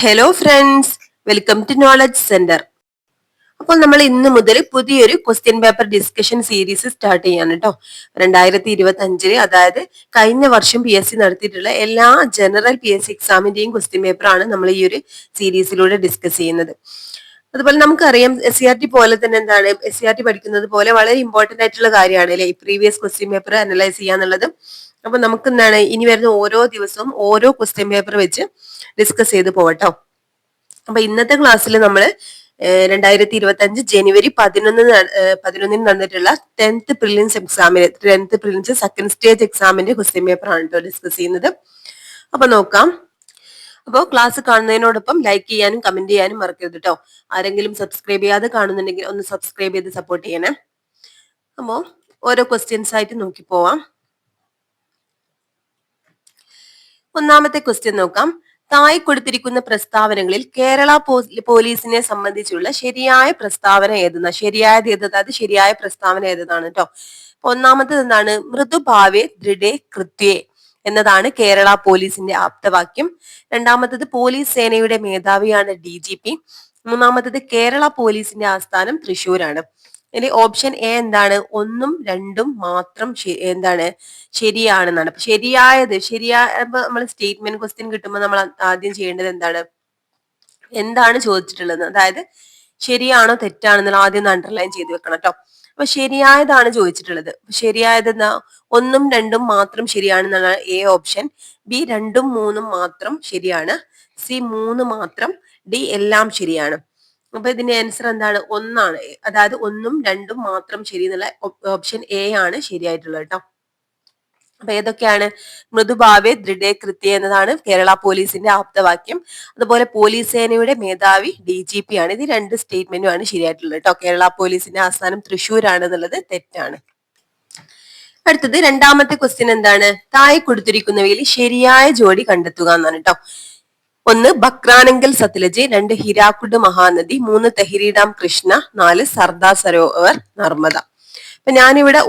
Hello friends, welcome to knowledge centre. അപ്പോൾ നമ്മൾ ഇന്ന് മുതൽ പുതിയൊരു question paper discussion series start ചെയ്യാണ് കേട്ടോ. 2025 അതായത് കഴിഞ്ഞ വർഷം PSC നടത്തിയിട്ടുള്ള എല്ലാ ജനറൽ PSC എക്സാമിന്റെയും ക്വസ്റ്റ്യൻ പേപ്പർ ആണ് നമ്മൾ ഈ ഒരു സീരീസിലൂടെ ഡിസ്കസ് ചെയ്യുന്നത്. അതുപോലെ നമുക്കറിയാം SCRT പോലെ തന്നെ എന്താണ് SCRT പഠിക്കുന്നത് പോലെ വളരെ ഇമ്പോർട്ടന്റ് ആയിട്ടുള്ള കാര്യമാണ് അല്ലെ ഈ പ്രീവിയസ് ക്വസ്റ്റ്യൻ പേപ്പർ അനലൈസ് ചെയ്യാന്നുള്ളത്. അപ്പൊ നമുക്ക് എന്താണ് ഇനി വരുന്ന ഓരോ ദിവസവും ഓരോ ക്വസ്റ്റ്യൻ പേപ്പർ വെച്ച് ഡിസ്കസ് ചെയ്ത് പോകട്ടോ. അപ്പൊ ഇന്നത്തെ ക്ലാസ്സിൽ നമ്മൾ 2025 ജനുവരി 11 നടന്നിട്ടുള്ള 10th പ്രിലിംസ് എക്സാമിന് 10th പ്രിലിംസ് സെക്കൻഡ് സ്റ്റേജ് എക്സാമിന്റെ ക്വസ്റ്റ്യൻ പേപ്പർ ആണ് കേട്ടോ ഡിസ്കസ് ചെയ്യുന്നത്. അപ്പൊ നോക്കാം. അപ്പോൾ ക്ലാസ് കാണുന്നതിനോടൊപ്പം ലൈക്ക് ചെയ്യാനും കമന്റ് ചെയ്യാനും മറക്കരുത് കേട്ടോ. ആരെങ്കിലും സബ്സ്ക്രൈബ് ചെയ്യാതെ കാണുന്നുണ്ടെങ്കിൽ ഒന്ന് സബ്സ്ക്രൈബ് ചെയ്ത് സപ്പോർട്ട് ചെയ്യണേ. അപ്പോ ഓരോ ക്വസ്റ്റ്യൻസ് ആയിട്ട് നോക്കി പോവാം. ഒന്നാമത്തെ ക്വസ്റ്റ്യൻ നോക്കാം. താഴെ കൊടുത്തിരിക്കുന്ന പ്രസ്താവനകളിൽ കേരള പോലീസിനെ സംബന്ധിച്ചുള്ള ശരിയായ പ്രസ്താവന ഏതെന്നാ? ശരിയായത് ഏത്? അത് ശരിയായ പ്രസ്താവന ഏതാണ് കേട്ടോ. ഒന്നാമത്തത് എന്താണ്? മൃദുഭാവേ ദൃഢേ കൃത്യേ എന്നതാണ് കേരള പോലീസിന്റെ ആപ്തവാക്യം. രണ്ടാമത്തത് പോലീസ് സേനയുടെ മേധാവിയാണ് DGP. മൂന്നാമത്തത് കേരള പോലീസിന്റെ ആസ്ഥാനം തൃശ്ശൂരാണ്. ഇനി ഓപ്ഷൻ എ എന്താണ്? 1ഉം 2ഉം മാത്രം എന്താണ് ശരിയാണെന്നാണ്. അപ്പൊ നമ്മൾ സ്റ്റേറ്റ്മെന്റ് ക്വസ്റ്റ്യൻ കിട്ടുമ്പോൾ നമ്മൾ ആദ്യം ചെയ്യേണ്ടത് എന്താണ് ചോദിച്ചിട്ടുള്ളത്, അതായത് ശരിയാണോ തെറ്റാണെന്നുള്ള ആദ്യം അണ്ടർലൈൻ ചെയ്ത് വെക്കണം കേട്ടോ. അപ്പൊ ശരിയായതാണ് ചോദിച്ചിട്ടുള്ളത്. ശരിയായത് എന്താ? 1ഉം 2ഉം മാത്രം ശരിയാണെന്നാണ് എ ഓപ്ഷൻ. ബി 2ഉം 3ഉം മാത്രം ശരിയാണ്. സി 3 മാത്രം. ഡി എല്ലാം ശരിയാണ്. അപ്പൊ ഇതിന്റെ ആൻസർ എന്താണ്? 1ആണ്. അതായത് 1ഉം 2ഉം മാത്രം ശരി എന്നുള്ള ഓപ്ഷൻ എ ആണ് ശരിയായിട്ടുള്ളത് കേട്ടോ. അപ്പൊ ഏതൊക്കെയാണ്? മൃദുഭാവേ ദൃഢേ കൃത്യ എന്നതാണ് കേരള പോലീസിന്റെ ആപ്തവാക്യം. അതുപോലെ പോലീസ് സേനയുടെ മേധാവി DGP ആണ്. ഇത് രണ്ട് സ്റ്റേറ്റ്മെന്റും ആണ് ശരിയായിട്ടുള്ളത് കേട്ടോ. കേരള പോലീസിന്റെ ആസ്ഥാനം തൃശ്ശൂരാണ് എന്നുള്ളത് തെറ്റാണ്. അടുത്തത് രണ്ടാമത്തെ ക്വസ്റ്റ്യൻ എന്താണ്? താഴെ കൊടുത്തിരിക്കുന്നവയിൽ ശരിയായ ജോഡി കണ്ടെത്തുക എന്നാണ് കേട്ടോ. 1 ബക്രാനങ്കൽ സത്ലജ്, 2 ഹിരാക്കുഡ് മഹാനദി, 3 തെഹ്രി ഡാം കൃഷ്ണ, 4 സർദാർ സരോവർ നർമ്മദ. അപ്പൊ ഞാനിവിടെ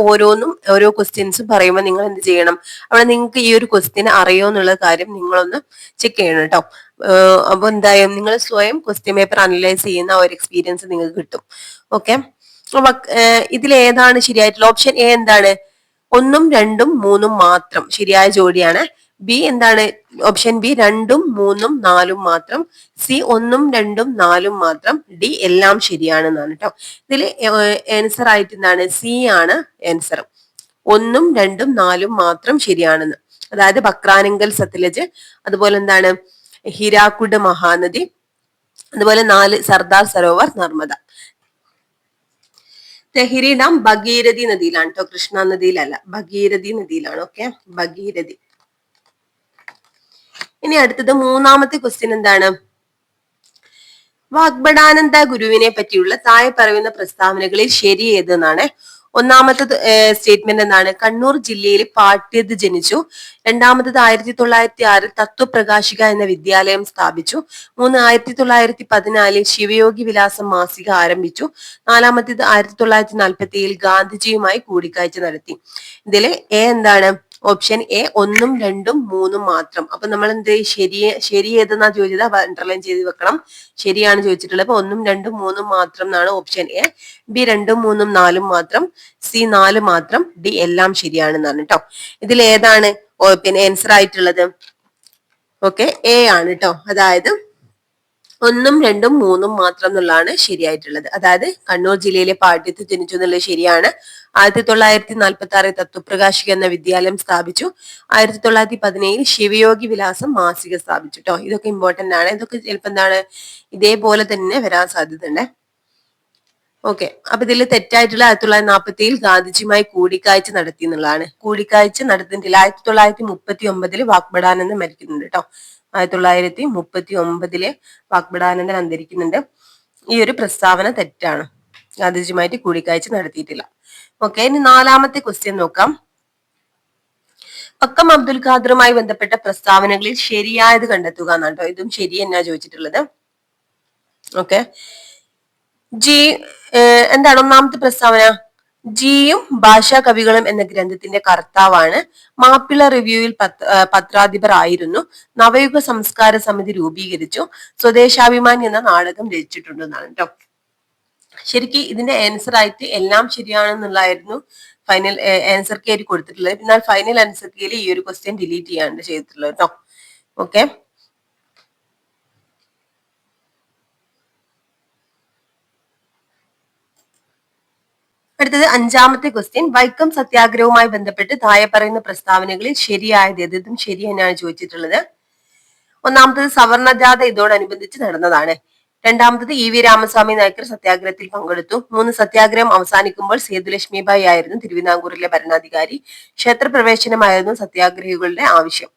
ഓരോ ക്വസ്റ്റ്യൻസും പറയുമ്പോൾ നിങ്ങൾ എന്ത് ചെയ്യണം? അവിടെ നിങ്ങൾക്ക് ഈ ഒരു ക്വസ്റ്റ്യൻ അറിയോ എന്നുള്ള കാര്യം നിങ്ങളൊന്ന് ചെക്ക് ചെയ്യണം കേട്ടോ. അപ്പൊ എന്തായാലും നിങ്ങൾ സ്വയം ക്വസ്റ്റ്യൻ പേപ്പർ അനലൈസ് ചെയ്യുന്ന ഒരു എക്സ്പീരിയൻസ് നിങ്ങൾക്ക് കിട്ടും. ഓക്കെ, അപ്പൊ ഇതിൽ ഏതാണ് ശരിയായിട്ടുള്ള? ഓപ്ഷൻ എ എന്താണ്? 1ഉം 2ഉം 3ഉം മാത്രം ശരിയായ ജോഡിയാണ്. ബി എന്താണ്? ഓപ്ഷൻ ബി 2ഉം 3ഉം 4ഉം മാത്രം. സി 1ഉം 2ഉം 4ഉം മാത്രം. ഡി എല്ലാം ശരിയാണെന്നാണ് കേട്ടോ. ഇതിൽ ആൻസർ ആയിട്ട് എന്താണ്? സി ആണ് ആൻസർ. 1ഉം 2ഉം 4ഉം മാത്രം ശരിയാണെന്ന്. അതായത് ബക്രാനങ്കൽ സത്ലജ്, അതുപോലെ എന്താണ് ഹിരാക്കുഡ് മഹാനദി, അതുപോലെ 4 സർദാർ സരോവർ നർമ്മദ. തെഹ്രി ഡാം ഭഗീരഥി നദിയിലാണ് കേട്ടോ, കൃഷ്ണ നദിയിലല്ല, ഭഗീരഥി നദിയിലാണ്. ഓക്കെ, ഭഗീരഥി. ഇനി അടുത്തത് മൂന്നാമത്തെ ക്വസ്റ്റ്യൻ എന്താണ്? വാഗ്ബടാനന്ദ ഗുരുവിനെ പറ്റിയുള്ള താഴെ പറയുന്ന പ്രസ്താവനകളിൽ ശരി ഏതെന്നാണ്. ഒന്നാമത്തത് സ്റ്റേറ്റ്മെന്റ് എന്താണ്? കണ്ണൂർ ജില്ലയിൽ പാട്യത്ത് ജനിച്ചു. രണ്ടാമത്തത് 1906 തത്വപ്രകാശിക എന്ന വിദ്യാലയം സ്ഥാപിച്ചു. 3 1914 ശിവയോഗി വിലാസം മാസിക ആരംഭിച്ചു. നാലാമത്തേത് 1947 ഗാന്ധിജിയുമായി കൂടിക്കാഴ്ച നടത്തി. ഇതില് എ എന്താണ്? ഓപ്ഷൻ എ 1ഉം 2ഉം 3ഉം മാത്രം. അപ്പൊ നമ്മൾ എന്ത് ശരി ഏതെന്നാ ചോദിച്ചത്? അപ്പൊ അണ്ടർലൈൻ ചെയ്ത് വെക്കണം. ശരിയാണ് ചോദിച്ചിട്ടുള്ളത്. അപ്പൊ 1ഉം 2ഉം 3ഉം മാത്രം എന്നാണ് ഓപ്ഷൻ എ. ബി 2ഉം 3ഉം 4ഉം മാത്രം. സി 4 മാത്രം. ഡി എല്ലാം ശരിയാണെന്നാണ് കേട്ടോ. ഇതിൽ ഏതാണ് പിന്നെ ആൻസർ ആയിട്ടുള്ളത്? ഓക്കെ, എ ആണ് കേട്ടോ. അതായത് 1ഉം 2ഉം 3ഉം മാത്രം എന്നുള്ളതാണ് ശരിയായിട്ടുള്ളത്. അതായത് കണ്ണൂർ ജില്ലയിലെ പാട്യത്ത് ജനിച്ചു എന്നുള്ളത് ശരിയാണ്. 1946 തത്വപ്രകാശിക എന്ന വിദ്യാലയം സ്ഥാപിച്ചു. 1917 ശിവയോഗി വിലാസം മാസിക സ്ഥാപിച്ചു കേട്ടോ. ഇതൊക്കെ ഇമ്പോർട്ടന്റ് ആണ്. ഇതൊക്കെ ചിലപ്പോൾ എന്താണ് ഇതേപോലെ തന്നെ വരാൻ സാധ്യതയുണ്ട്. ഓക്കെ, അപ്പൊ ഇതിൽ തെറ്റായിട്ടുള്ള 1947 ഗാന്ധിജിയുമായി കൂടിക്കാഴ്ച നടത്തി എന്നുള്ളതാണ്. കൂടിക്കാഴ്ച നടത്തുന്നില്ല. 1939 വാഗ്ബടാനന്ദൻ മരിക്കുന്നുണ്ട് കേട്ടോ. 1939 വാഗ്ബടാനന്ദൻ അന്തരിക്കുന്നുണ്ട്. ഈ ഒരു പ്രസ്താവന തെറ്റാണ്. ഗാന്ധിജിയുമായിട്ട് കൂടിക്കാഴ്ച നടത്തിയിട്ടില്ല. ഓക്കെ, ഇനി നാലാമത്തെ ക്വസ്റ്റ്യൻ നോക്കാം. വക്കം അബ്ദുൽ ഖാദറുമായി ബന്ധപ്പെട്ട പ്രസ്താവനകളിൽ ശരിയായത് കണ്ടെത്തുക എന്നാണ് കേട്ടോ. ഇതും ശരി എന്നാ ചോദിച്ചിട്ടുള്ളത്. ഓക്കെ, എന്താണ് ഒന്നാമത്തെ പ്രസ്താവന? ജിയും ഭാഷാ കവികളും എന്ന ഗ്രന്ഥത്തിന്റെ കർത്താവാണ്. മാപ്പിള റിവ്യൂവിൽ പത്രാധിപർ ആയിരുന്നു. നവയുഗ സംസ്കാര സമിതി രൂപീകരിച്ചു. സ്വദേശാഭിമാനി എന്ന നാടകം രചിച്ചിട്ടുണ്ടെന്നാണ് കേട്ടോ. ശരിക്കും ഇതിന്റെ ആൻസർ ആയിട്ട് എല്ലാം ശരിയാണെന്നുള്ളതായിരുന്നു ഫൈനൽ ആൻസർ കീ ആയിട്ട് കൊടുത്തിട്ടുള്ളത്. എന്നാൽ ഫൈനൽ ആൻസർ കീയിൽ ഈ ഒരു ക്വസ്റ്റ്യൻ ഡിലീറ്റ് ചെയ്യാണ്ട് ചെയ്തിട്ടുള്ളത് കേട്ടോ. ഓക്കെ, അടുത്തത് അഞ്ചാമത്തെ ക്വസ്റ്റ്യൻ. വൈക്കം സത്യാഗ്രഹവുമായി ബന്ധപ്പെട്ട് താഴെ പറയുന്ന പ്രസ്താവനകളിൽ ശരിയായത് ഏത്? ഇതും ശരി തന്നെയാണ് ചോദിച്ചിട്ടുള്ളത്. ഒന്നാമത്തത് സവർണജാഥ ഇതോടനുബന്ധിച്ച് നടന്നതാണ്. രണ്ടാമത്തത് ഇ വി രാമസ്വാമി നായ്ക്കർ സത്യാഗ്രഹത്തിൽ പങ്കെടുത്തു. 3 സത്യാഗ്രഹം അവസാനിക്കുമ്പോൾ സേതുലക്ഷ്മിബായി ആയിരുന്നു തിരുവിതാംകൂറിലെ ഭരണാധികാരി. ക്ഷേത്രപ്രവേശനമായിരുന്നു സത്യാഗ്രഹികളുടെ ആവശ്യം.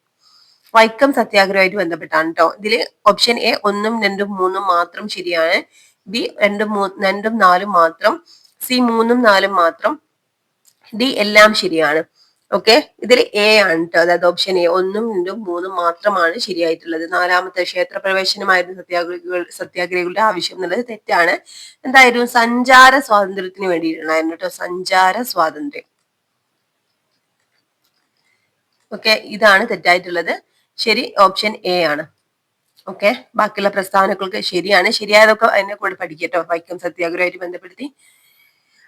വൈക്കം സത്യാഗ്രഹമായിട്ട് ബന്ധപ്പെട്ടാണ് കേട്ടോ. ഇതില് ഓപ്ഷൻ എ 1, 2, 3 മാത്രം ശരിയാണ്. ബി 2, 2, 4 മാത്രം. സി 3, 4 മാത്രം. ഡി എല്ലാം ശരിയാണ്. ഓക്കെ, ഇതിൽ എ ആണ് കേട്ടോ. അതായത് ഓപ്ഷൻ എ 1, 2, 3 മാത്രമാണ് ശരിയായിട്ടുള്ളത്. നാലാമത്തെ ക്ഷേത്രപ്രവേശനമായിരുന്നു സത്യാഗ്രഹികളുടെ ആവശ്യം എന്നുള്ളത് തെറ്റാണ്. എന്തായിരുന്നു? സഞ്ചാര സ്വാതന്ത്ര്യത്തിന് വേണ്ടിയിട്ടുണ്ടായിരുന്നു കേട്ടോ. സഞ്ചാര സ്വാതന്ത്ര്യം. ഓക്കെ, ഇതാണ് തെറ്റായിട്ടുള്ളത്. ശരി ഓപ്ഷൻ എ ആണ്. ഓക്കെ, ബാക്കിയുള്ള പ്രസ്താവനകൾക്ക് ശരിയാണ്. ശരിയായതൊക്കെ അതിനെ കൂടെ പഠിക്കട്ടോ, വൈക്കം സത്യാഗ്രഹമായിട്ട് ബന്ധപ്പെടുത്തി.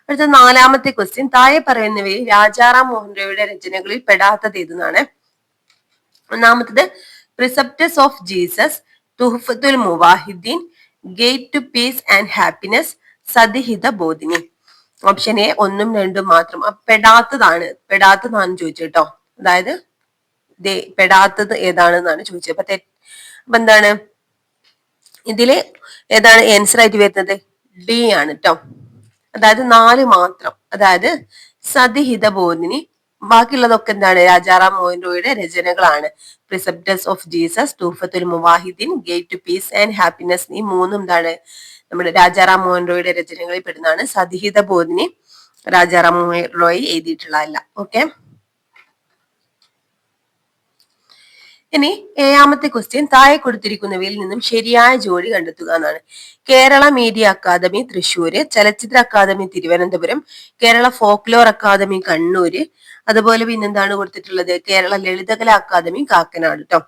അടുത്ത നാലാമത്തെ ക്വസ്റ്റ്യൻ. താഴെ പറയുന്നവയിൽ രാജാറാം മോഹൻ റോയിയുടെ രചനകളിൽ പെടാത്തത് ഏതെന്നാണ്. ഒന്നാമത്തത് precepts of Jesus, Tuhfatul Muwahhidin, gate to peace and happiness, Sadihita Bodhini. Option A 1, 2 മാത്രം. പെടാത്തതാണ് ചോദിച്ചത് കേട്ടോ. അതായത് പെടാത്തത് ഏതാണെന്നാണ് ചോദിച്ചത്. അപ്പൊ എന്താണ് ഇതില് ഏതാണ് ആൻസർ ആയിട്ട് വരുന്നത്? ഡി ആണ് കേട്ടോ. അതായത് 4 മാത്രം. അതായത് സതിഹിത ബോധിനി. ബാക്കിയുള്ളതൊക്കെ എന്താണ്? രാജാറാം മോഹൻ റോയിയുടെ രചനകളാണ്. Precepts of Jesus, Tuhfatul Muwahhidin, gate to peace and happiness. ഈ മൂന്നും എന്താണ്? നമ്മുടെ രാജാറാം മോഹൻ റോയിയുടെ രചനകളിൽ പെടുന്നതാണ്. സതിഹിത ബോധിനി രാജാറാം മോഹൻ റോയ് എഴുതിയിട്ടുള്ളതല്ല. ഓക്കെ, ഇനി ഏഴാമത്തെ ക്വസ്റ്റ്യൻ. താഴെ കൊടുത്തിരിക്കുന്നവയിൽ നിന്നും ശരിയായ ജോഡി കണ്ടെത്തുക എന്നാണ്. കേരള മീഡിയ അക്കാദമി തൃശ്ശൂര്, ചലച്ചിത്ര academy Thiruvananthapuram, Kerala folklore academy Kannur, അതുപോലെ പിന്നെന്താണ് കൊടുത്തിട്ടുള്ളത്? കേരള ലളിതകലാ അക്കാദമി കാക്കനാട് കേട്ടോ.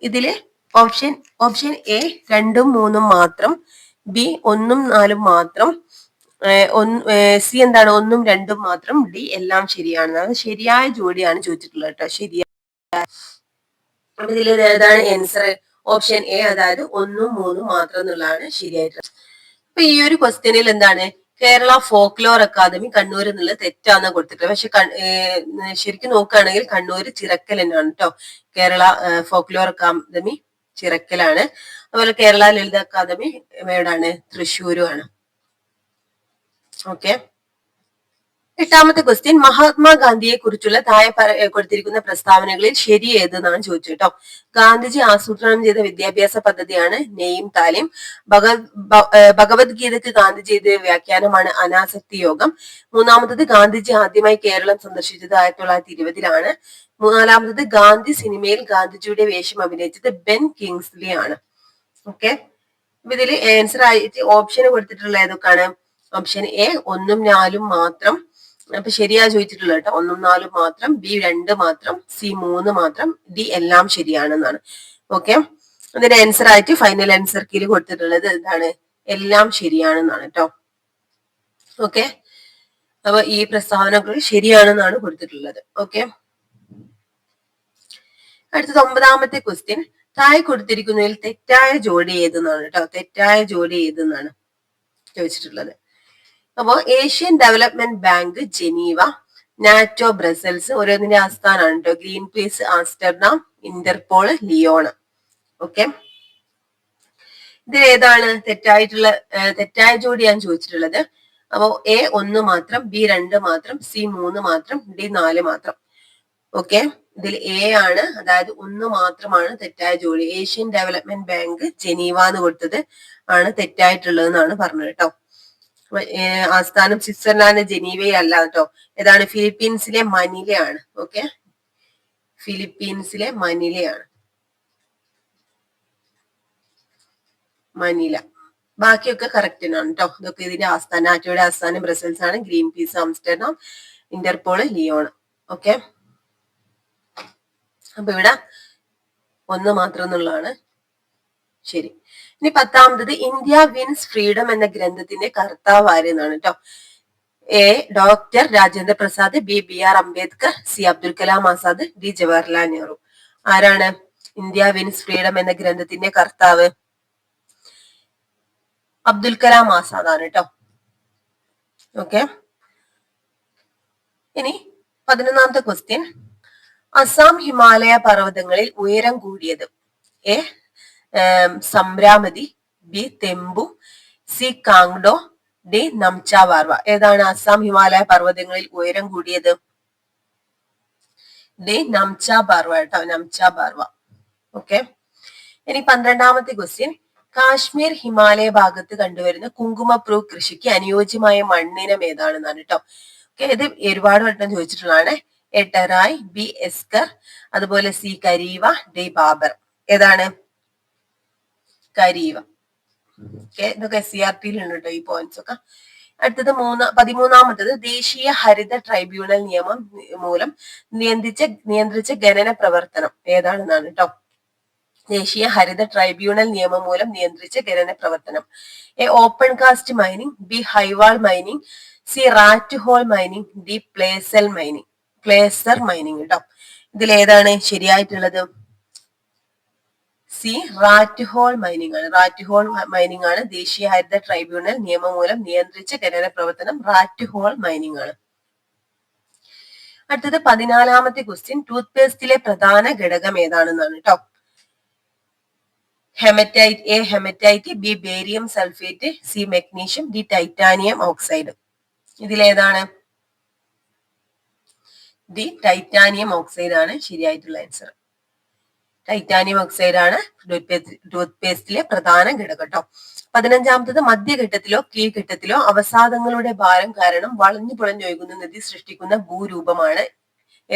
ഇതില് ഓപ്ഷൻ എ 2, 3 മാത്രം. ബി 1, 4 മാത്രം. സി എന്താണ്? 1, 2 മാത്രം. ഡി എല്ലാം ശരിയാണ്. ശരിയായ ജോഡിയാണ് ചോദിച്ചിട്ടുള്ളത് കേട്ടോ. ശരിയായ അപ്പൊ ഇതിൽ ഏതാണ് ആൻസർ? ഓപ്ഷൻ എ, അതായത് 1, 3 മാത്രം എന്നുള്ളതാണ് ശരിയായിട്ടുള്ളത്. അപ്പൊ ഈ ഒരു ക്വസ്റ്റ്യനിൽ എന്താണ്? കേരള ഫോക്ലോർ അക്കാദമി കണ്ണൂർ എന്നുള്ളത് തെറ്റാന്ന് കൊടുത്തിട്ടുള്ളത്. പക്ഷെ ശരിക്കും നോക്കുകയാണെങ്കിൽ കണ്ണൂര് ചിറക്കൽ തന്നെയാണ് കേട്ടോ. കേരള ഫോക്ലോർ അക്കാദമി ചിറക്കലാണ്. അതുപോലെ കേരള ലളിത അക്കാദമി എവിടാണ്? തൃശ്ശൂരുമാണ്. ഓക്കെ, എട്ടാമത്തെ ക്വസ്റ്റ്യൻ. മഹാത്മാഗാന്ധിയെ കുറിച്ചുള്ള താഴെ കൊടുത്തിരിക്കുന്ന പ്രസ്താവനകളിൽ ശരി ഏതെന്നാണ് ചോദിച്ചു കേട്ടോ. ഗാന്ധിജി ആസൂത്രണം ചെയ്ത വിദ്യാഭ്യാസ പദ്ധതിയാണ് നെയിം താലിം. ഭഗവത്ഗീതയ്ക്ക് ഗാന്ധിജി എഴുതിയ വ്യാഖ്യാനമാണ് അനാസക്തി യോഗം. മൂന്നാമത്തത് ഗാന്ധിജി ആദ്യമായി കേരളം സന്ദർശിച്ചത് 1920-ലാണ്. നാലാമത്തത് ഗാന്ധി സിനിമയിൽ ഗാന്ധിജിയുടെ വേഷം അഭിനയിച്ചത് ബെൻ കിങ്സ്ലി ആണ്. ഓക്കെ, ഇതിൽ ആൻസർ ആയിട്ട് ഓപ്ഷൻ കൊടുത്തിട്ടുള്ള ഏതൊക്കെയാണ്? ഓപ്ഷൻ എ 1, 4 മാത്രം. അപ്പൊ ശരിയാ ചോദിച്ചിട്ടുള്ളത് കേട്ടോ. 1, 4 മാത്രം. ബി 2 മാത്രം. സി 3 മാത്രം. ഡി എല്ലാം ശരിയാണെന്നാണ്. ഓക്കെ, അതിന്റെ ആൻസർ ആയിട്ട് ഫൈനൽ ആൻസർ കീയിൽ കൊടുത്തിട്ടുള്ളത് എന്താണ്? എല്ലാം ശരിയാണെന്നാണ് കേട്ടോ. ഓക്കെ, അപ്പൊ ഈ പ്രസ്താവനകൾ ശരിയാണെന്നാണ് കൊടുത്തിട്ടുള്ളത്. ഓക്കെ, അടുത്തത് 9ാമത്തെ ക്വസ്റ്റ്യൻ. താഴെ കൊടുത്തിരിക്കുന്നതിൽ തെറ്റായ ജോഡി ഏതെന്നാണ് കേട്ടോ. തെറ്റായ ജോഡി ഏതെന്നാണ് ചോദിച്ചിട്ടുള്ളത്. അപ്പോ Asian development bank Geneva, NATO Brussels, ഓരോന്നിന്റെ ആസ്ഥാനമാണ് കേട്ടോ. Greenpeace Amsterdam, Interpol Lyon. Okay, ഇതിൽ ഏതാണ് തെറ്റായ ജോഡിയാണ് ചോദിച്ചിട്ടുള്ളത്. അപ്പോ എ 1 മാത്രം, ബി 2 മാത്രം, സി 3 മാത്രം, ഡി 4 മാത്രം. ഓക്കെ, ഇതിൽ എ ആണ്, അതായത് 1 മാത്രമാണ് തെറ്റായ ജോഡി. ഏഷ്യൻ ഡെവലപ്മെന്റ് ബാങ്ക് ജനീവ എന്ന് കൊടുത്തത് ആണ് തെറ്റായിട്ടുള്ളത് എന്നാണ് പറഞ്ഞത് കേട്ടോ. ആസ്ഥാനം സ്വിറ്റ്സർലാൻഡ് ജനീവയല്ല കേട്ടോ. ഏതാണ്? ഫിലിപ്പീൻസിലെ മനിലയാണ്. ഓക്കെ, ഫിലിപ്പീൻസിലെ മനിലയാണ്. മനില. ബാക്കിയൊക്കെ കറക്റ്റ് ആണ് കേട്ടോ. ഇതൊക്കെ ഇതിന്റെ ആസ്ഥാനം, നാറ്റോയുടെ ആസ്ഥാനം ബ്രസൽസ് ആണ്, Greenpeace Amsterdam, Interpol Lyon. Okay, അപ്പൊ ഇവിടെ ഒന്ന് മാത്രം എന്നുള്ളതാണ് ശരി. ഇനി 10ാമത്തത് ഇന്ത്യ വിൻസ് ഫ്രീഡം എന്ന ഗ്രന്ഥത്തിന്റെ കർത്താവ് ആരെന്നാണ് കേട്ടോ. A doctor Rajendra Prasad, B R Ambedkar, C Abdul Kalam Azad, D Jawaharlal Nehru. ആരാണ് ഇന്ത്യ വിൻസ് ഫ്രീഡം എന്ന ഗ്രന്ഥത്തിന്റെ കർത്താവ്? അബ്ദുൽ കലാം ആസാദ് ആണ് കേട്ടോ. ഓക്കെ, ഇനി 11ാമത്തെ ക്വസ്റ്റ്യൻ, അസം ഹിമാലയ പർവ്വതങ്ങളിൽ ഉയരം കൂടിയത്? A സംരാമതി, B തെമ്പു, C കാങ്ഡോ, D Namcha ബാർവ. ഏതാണ് അസം ഹിമാലയ പർവ്വതങ്ങളിൽ ഉയരം കൂടിയത്? ഡി നംച ബാർവ കേട്ടോ, നംച ബാർവ. ഓക്കെ, ഇനി 12ാമത്തെ ക്വസ്റ്റ്യൻ, കാശ്മീർ ഹിമാലയ ഭാഗത്ത് കണ്ടുവരുന്ന കുങ്കുമപ്പൂ കൃഷിക്ക് അനുയോജ്യമായ മണ്ണിനം ഏതാണെന്നാണ് കേട്ടോ. ഓക്കെ, ഇത് ഒരുപാട് വട്ടം ചോദിച്ചിട്ടുള്ളതാണ്. എ ടെറായ്, ബി എസ്കർ, അതുപോലെ സി കരീവ, ഡി ബാബർ. ഏതാണ് കരീവ? ഓക്കെ, ഇതൊക്കെ SCRT ഉണ്ട് കേട്ടോ ഈ പോയിന്റ്സ് ഒക്കെ. അടുത്തത് 13ാമത്തത്, ദേശീയ ഹരിത ട്രൈബ്യൂണൽ നിയമം മൂലം നിയന്ത്രിച്ച ഖനന പ്രവർത്തനം ഏതാണെന്നാണ് കേട്ടോ. ദേശീയ ഹരിത ട്രൈബ്യൂണൽ നിയമം മൂലം നിയന്ത്രിച്ച ഖനന പ്രവർത്തനം. A open cast mining, B highwall mining, C rat hole mining, D placer mining കേട്ടോ. ഇതിൽ ഏതാണ് ശരിയായിട്ടുള്ളത്? സി റാറ്റ് ഹോൾ മൈനിങ് ആണ്. റാറ്റ് ഹോൾ മൈനിങ് ആണ് ദേശീയ ഹരിത ട്രൈബ്യൂണൽ നിയമം മൂലം നിയന്ത്രിച്ച ഖനന പ്രവർത്തനം. റാറ്റ് ഹോൾ മൈനിങ് ആണ്. അടുത്തത് 14ാമത്തെ ക്വസ്റ്റ്യൻ, ടൂത്ത് പേസ്റ്റിലെ പ്രധാന ഘടകം ഏതാണെന്നാണ് കേട്ടോ. Hematite, A hematite, B barium sulphate, C magnesium, D titanium oxide. ഇതിലേതാണ്? ഡി ടൈറ്റാനിയം ഓക്സൈഡ് ആണ് ശരിയായിട്ടുള്ള ആൻസർ. ടൈറ്റാനിയം ഓക്സൈഡ് ആണ് ടൂത്ത് പേസ്റ്റിലെ പ്രധാന ഘടകം കേട്ടോ. 15ാമത്തത്, മധ്യഘട്ടത്തിലോ കീഴ്ഘട്ടത്തിലോ അവസാദങ്ങളുടെ ഭാരം കാരണം വളഞ്ഞു പുളഞ്ഞൊഴുകുന്ന നദി സൃഷ്ടിക്കുന്ന ഭൂരൂപമാണ്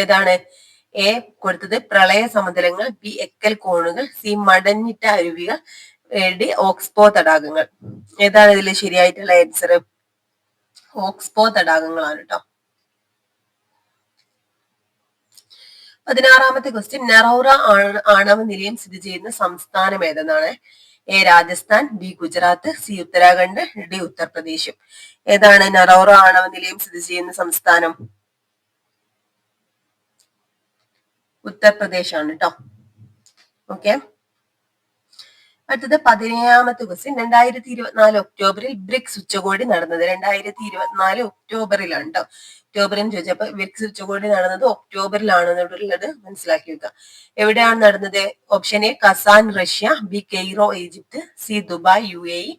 ഏതാണ്? എ കൊടുത്തത് പ്രളയ സമതലങ്ങൾ, ബി എക്കൽ കോണുകൾ, സി മടഞ്ഞിട്ട അരുവികൾ, ഡി ഓക്സ്ബോ തടാകങ്ങൾ. ഏതാണ് ഇതിൽ ശരിയായിട്ടുള്ള ആൻസർ? ഓക്സ്ബോ തടാകങ്ങളാണ് കേട്ടോ. 16ാമത്തെ ക്വസ്റ്റ്യൻ, നറൗറ ആണവ നിലയം സ്ഥിതി ചെയ്യുന്ന സംസ്ഥാനം ഏതെന്നാണ്? A Rajasthan, B Gujarat, C Uttarakhand, D Uttar Pradesh. ഏതാണ് നറൗറ ആണവ നിലയം സ്ഥിതി ചെയ്യുന്ന സംസ്ഥാനം? ഉത്തർപ്രദേശ് ആണ് കേട്ടോ. ഓക്കെ, അടുത്തത് 17ാമത്തെ ക്വസ്റ്റ്യൻ, 2024 ഒക്ടോബറിൽ ബ്രിക്സ് ഉച്ചകോടി നടന്നത്? 2024 ഒക്ടോബറിലാണ് കേട്ടോ. ഒക്ടോബറിന് ചോദിച്ചപ്പോ ബ്രിക്സ് ഉച്ചകോടി നടന്നത് ഒക്ടോബറിലാണെന്നുള്ളത് മനസ്സിലാക്കി വെക്കുക. എവിടെയാണ് നടന്നത്? Option A Kazan Russia, B Cairo Egypt, C Dubai UAE,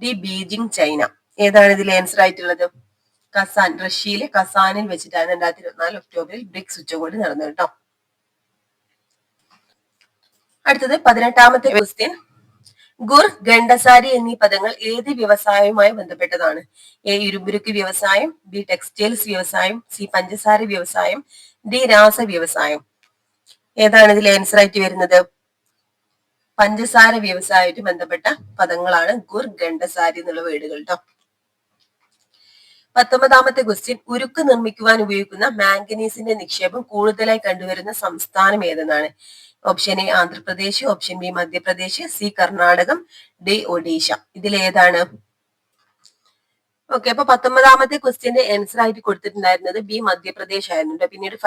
D Beijing China. ഏതാണ് ഇതിൽ ആൻസർ ആയിട്ടുള്ളത്? കസാൻ, റഷ്യയിലെ കസാനിൽ വെച്ചിട്ടാണ് 2024 ഒക്ടോബറിൽ ബ്രിക്സ് ഉച്ചകോടി നടന്നത് കേട്ടോ. അടുത്തത് 18ാമത്തെ ക്വസ്റ്റ്യൻ, ഗുർ, ഗണ്ടസാരി എന്നീ പദങ്ങൾ ഏത് വ്യവസായവുമായി ബന്ധപ്പെട്ടതാണ്? എ ഇരുമ്പുരുക്ക് വ്യവസായം, ബി ടെക്സ്റ്റൈൽസ് വ്യവസായം, സി പഞ്ചസാര വ്യവസായം, ഡി രാസ വ്യവസായം. ഏതാണ് ഇതിൽ ആൻസർ ആയിട്ട് വരുന്നത്? പഞ്ചസാര വ്യവസായമായിട്ട് ബന്ധപ്പെട്ട പദങ്ങളാണ് ഗുർ, ഗണ്ടസാരി എന്നുള്ള വേർഡുകൾ കേട്ടോ. 19ാമത്തെ ക്വസ്റ്റ്യൻ, ഉരുക്ക് നിർമ്മിക്കുവാൻ ഉപയോഗിക്കുന്ന മാംഗനീസിന്റെ നിക്ഷേപം കൂടുതലായി കണ്ടുവരുന്ന സംസ്ഥാനം ഏതെന്നാണ്? Option A Andhra Pradesh, option B Madhya Pradesh, C കർണാടകം, ഡി ഒഡീഷ. ഇതിൽ ഏതാണ്? ഓക്കെ, അപ്പൊ 19ാമത്തെ ക്വസ്റ്റ്യന്റെ ആൻസർ ആയിട്ട് കൊടുത്തിട്ടുണ്ടായിരുന്നത് ബി മധ്യപ്രദേശ് ആയിരുന്നു. പിന്നീട്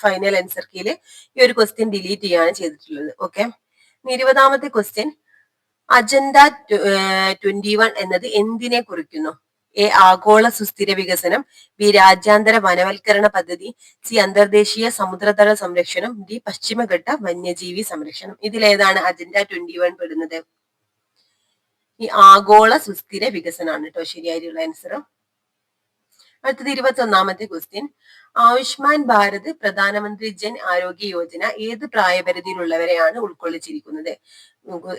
ഫൈനൽ ആൻസർ കീയില് ഈ ഒരു ക്വസ്റ്റ്യൻ ഡിലീറ്റ് ചെയ്യാണ് ചെയ്തിട്ടുള്ളത്. ഓക്കെ, 20ാമത്തെ ക്വസ്റ്റ്യൻ, അജണ്ട 21 എന്നത് എന്തിനെ കുറിക്കുന്നു? എ ആഗോള സുസ്ഥിര വികസനം, ബി രാജ്യാന്തര വനവൽക്കരണ പദ്ധതി, സി അന്തർദേശീയ സമുദ്രതല സംരക്ഷണം, ഡി പശ്ചിമഘട്ട വന്യജീവി സംരക്ഷണം. ഇതിലേതാണ് അജണ്ട 21 പെടുന്നത്? ഈ ആഗോള സുസ്ഥിര വികസനമാണ് കേട്ടോ ശരിയായിട്ടുള്ള ആൻസർ. അടുത്തത് 21ാമത്തെ ക്വസ്റ്റ്യൻ, ആയുഷ്മാൻ ഭാരത് പ്രധാനമന്ത്രി ജൻ ആരോഗ്യ യോജന ഏത് പ്രായപരിധിയിലുള്ളവരെയാണ് ഉൾക്കൊള്ളിച്ചിരിക്കുന്നത്?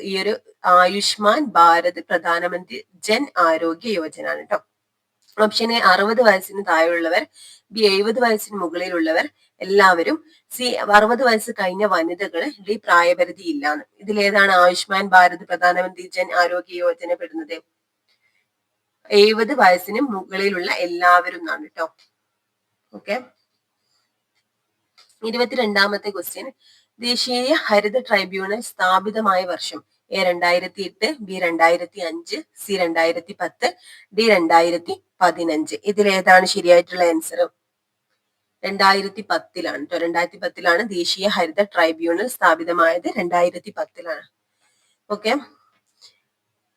ഈ ഒരു ആയുഷ്മാൻ ഭാരത് പ്രധാനമന്ത്രി ജൻ ആരോഗ്യ യോജന ആണ് കേട്ടോ. ഓപ്ഷൻ എ 60 വയസ്സിന് താഴെയുള്ളവർ, ബി 70 വയസ്സിന് മുകളിലുള്ളവർ എല്ലാവരും, സി 60 വയസ്സ് കഴിഞ്ഞ വനിതകൾ, ഡി പ്രായപരിധി ഇല്ലാന്ന്. ഇതിലേതാണ് ആയുഷ്മാൻ ഭാരത് പ്രധാനമന്ത്രി ജൻ ആരോഗ്യ യോജന പെടുന്നത്? 70 വയസ്സിന് മുകളിലുള്ള എല്ലാവരും എന്നാണ് കേട്ടോ. ഓക്കെ. 22ാമത്തെ ക്വസ്റ്റ്യൻ, ദേശീയ ഹരിത ട്രൈബ്യൂണൽ സ്ഥാപിതമായ വർഷം? A 2008, B 2005, C 2010, D 2015. ഇതിലേതാണ് ശരിയായിട്ടുള്ള ആൻസർ? 2010 കേട്ടോ. 2010 ദേശീയ ഹരിത ട്രൈബ്യൂണൽ സ്ഥാപിതമായത്. 2010. ഓക്കെ.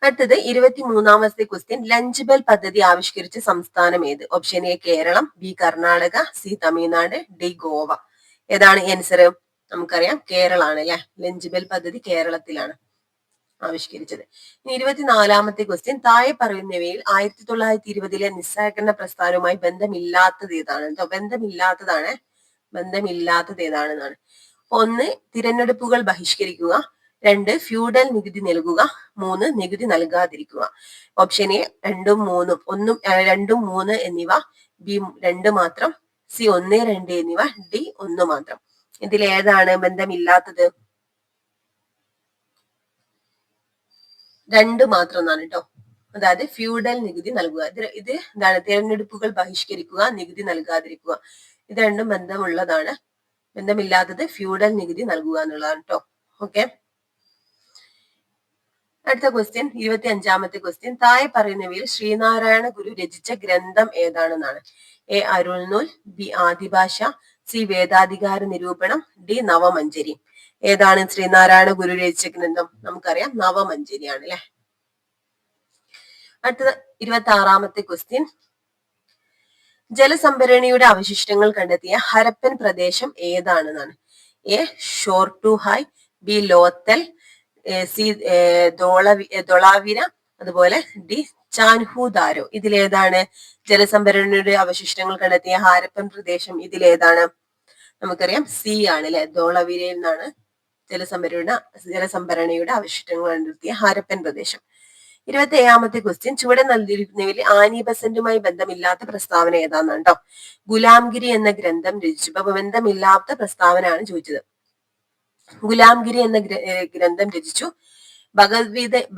അടുത്തത് 23ാമത്തെ ക്വസ്റ്റ്യൻ, ലഞ്ച് ബെൽ പദ്ധതി ആവിഷ്കരിച്ച സംസ്ഥാനം ഏത്? Option A Keralam, B Karnataka, C Tamil Nadu, D Goa. ഏതാണ് ആൻസർ? നമുക്കറിയാം കേരളാണ് അല്ലെ. ലഞ്ച് ബെൽ പദ്ധതി കേരളത്തിലാണ് ആവിഷ്കരിച്ചത്. 24ാമത്തെ ക്വസ്റ്റ്യൻ, താഴെ പറയുന്നവയിൽ 1920 നിസ്സഹകരണ പ്രസ്ഥാനവുമായി ബന്ധമില്ലാത്തത് ഏതാണ്? ബന്ധമില്ലാത്തത് ഏതാണെന്നാണ്. 1 തിരഞ്ഞെടുപ്പുകൾ ബഹിഷ്കരിക്കുക, 2 ഫ്യൂഡൽ നികുതി നൽകുക, 3 നികുതി നൽകാതിരിക്കുക. ഓപ്ഷൻ എ 2, 3 എന്നിവ, ബി 2 മാത്രം, സി 1, 2 എന്നിവ, ഡി 1 മാത്രം. ഇതിൽ ഏതാണ് ബന്ധമില്ലാത്തത്? 2 മാത്രം എന്നാണ് കേട്ടോ. അതായത് ഫ്യൂഡൽ നികുതി നൽകുക. ഇത് എന്താണ്? തിരഞ്ഞെടുപ്പുകൾ ബഹിഷ്കരിക്കുക, നികുതി നൽകാതിരിക്കുക. ഇത് രണ്ടും ബന്ധമുള്ളതാണ്. ബന്ധമില്ലാത്തത് ഫ്യൂഡൽ നികുതി നൽകുക എന്നുള്ളതാണ് കേട്ടോ. ഓക്കെ. അടുത്ത ക്വസ്റ്റ്യൻ, 25ാമത്തെ ക്വസ്റ്റ്യൻ, താഴെ പറയുന്നവയിൽ ശ്രീനാരായണ ഗുരു രചിച്ച ഗ്രന്ഥം ഏതാണെന്നാണ്? എ അരുൾനൂൽ, ബി ആദിഭാഷ, സി വേദാധികാര നിരൂപണം, ഡി നവമഞ്ജരി. ഏതാണ് ശ്രീനാരായണ ഗുരു രചിച്ച ഗ്രന്ഥം? നമുക്കറിയാം നവമഞ്ജരിയാണ് അല്ലെ. അടുത്ത 26ാമത്തെ ക്വസ്റ്റ്യൻ, ജലസംഭരണിയുടെ അവശിഷ്ടങ്ങൾ കണ്ടെത്തിയ ഹരപ്പൻ പ്രദേശം ഏതാണെന്നാണ്? എ ഷോർട്ടുഹായ്, ബി ലോത്തൽ, സി ധോളാവിര, അതുപോലെ ഡി ചാൻഹുദാരോ. ഇതിലേതാണ് ജലസംഭരണിയുടെ അവശിഷ്ടങ്ങൾ കണ്ടെത്തിയ ഹാരപ്പൻ പ്രദേശം? ഇതിലേതാണ്? നമുക്കറിയാം സി ആണ് അല്ലെ. ധോളാവിരയിൽ നിന്നാണ് ജലസംഭരണിയുടെ അവശിഷ്ടങ്ങൾ കണ്ടെത്തിയ ഹാരപ്പൻ പ്രദേശം. 27ാമത്തെ ക്വസ്റ്റ്യൻ, ചുവടെ നൽകിയിരിക്കുന്നവയിൽ ആനി ബസന്റുമായി ബന്ധമില്ലാത്ത പ്രസ്താവന ഏതാണെന്നാണ് കേട്ടോ. ഗുലാംഗിരി എന്ന ഗ്രന്ഥം രചിച്ചു. അപ്പൊ ബന്ധമില്ലാത്ത പ്രസ്താവനയാണ് ചോദിച്ചത്. ഗുലാംഗിരി എന്ന ഗ്രന്ഥം രചിച്ചു.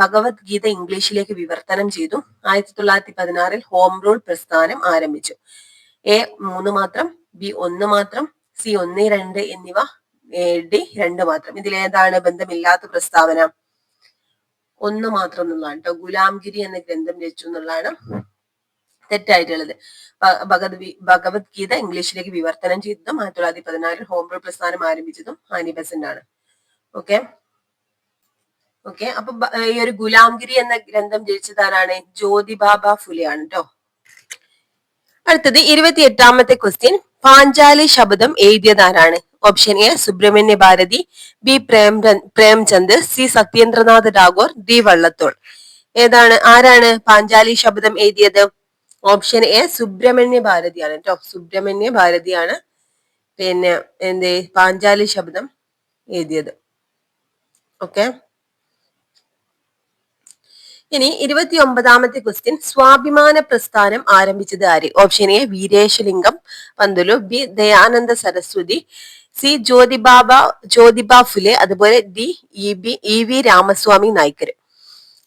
ഭഗവത്ഗീത ഇംഗ്ലീഷിലേക്ക് വിവർത്തനം ചെയ്തു. 1916 ഹോം റൂൾ പ്രസ്ഥാനം ആരംഭിച്ചു. എ 3 മാത്രം, ബി 1 മാത്രം, സി 1, 2 എന്നിവ, ഡി 2 മാത്രം. ഇതിലേതാണ് ബന്ധമില്ലാത്ത പ്രസ്താവന? 1 മാത്രം എന്നുള്ളതാണ് കേട്ടോ. ഗുലാംഗിരി എന്ന ഗ്രന്ഥം രചിച്ചു എന്നുള്ളതാണ് തെറ്റായിട്ടുള്ളത്. ഭഗവത്ഗീത ഇംഗ്ലീഷിലേക്ക് വിവർത്തനം ചെയ്തതും 1916 ഹോം റൂൾ പ്രസ്ഥാനം ആരംഭിച്ചതും ആനി ബസന്റ് ആണ്. ഓക്കെ. അപ്പൊ ഈ ഒരു ഗുലാംഗിരി എന്ന ഗ്രന്ഥം രചിച്ചതാരാണ്? ജ്യോതിബാബ ഫുലെയാണ് കേട്ടോ. അടുത്തത് 28ാമത്തെ ക്വസ്റ്റ്യൻ, പാഞ്ചാലി ശബദം എഴുതിയതാരാണ്? Option A Subramania Bharati, B Premchand, C Satyendranath Tagore, D Vallathol. ആരാണ് പാഞ്ചാലി ശബദം എഴുതിയത്? ഓപ്ഷൻ എ സുബ്രഹ്മണ്യ ഭാരതിയാണ് കേട്ടോ. സുബ്രഹ്മണ്യ ഭാരതിയാണ് പാഞ്ചാലി ശബദം എഴുതിയത്. ഓക്കെ. ഇനി 29ാമത്തെ ക്വസ്റ്റ്യൻ, സ്വാഭിമാന പ്രസ്ഥാനം ആരംഭിച്ചത് ആര്? Option A Veeresalingam Pantulu, B Dayananda Saraswati, C Jyotiba Phule, അതുപോലെ D E V Ramaswamy Naicker.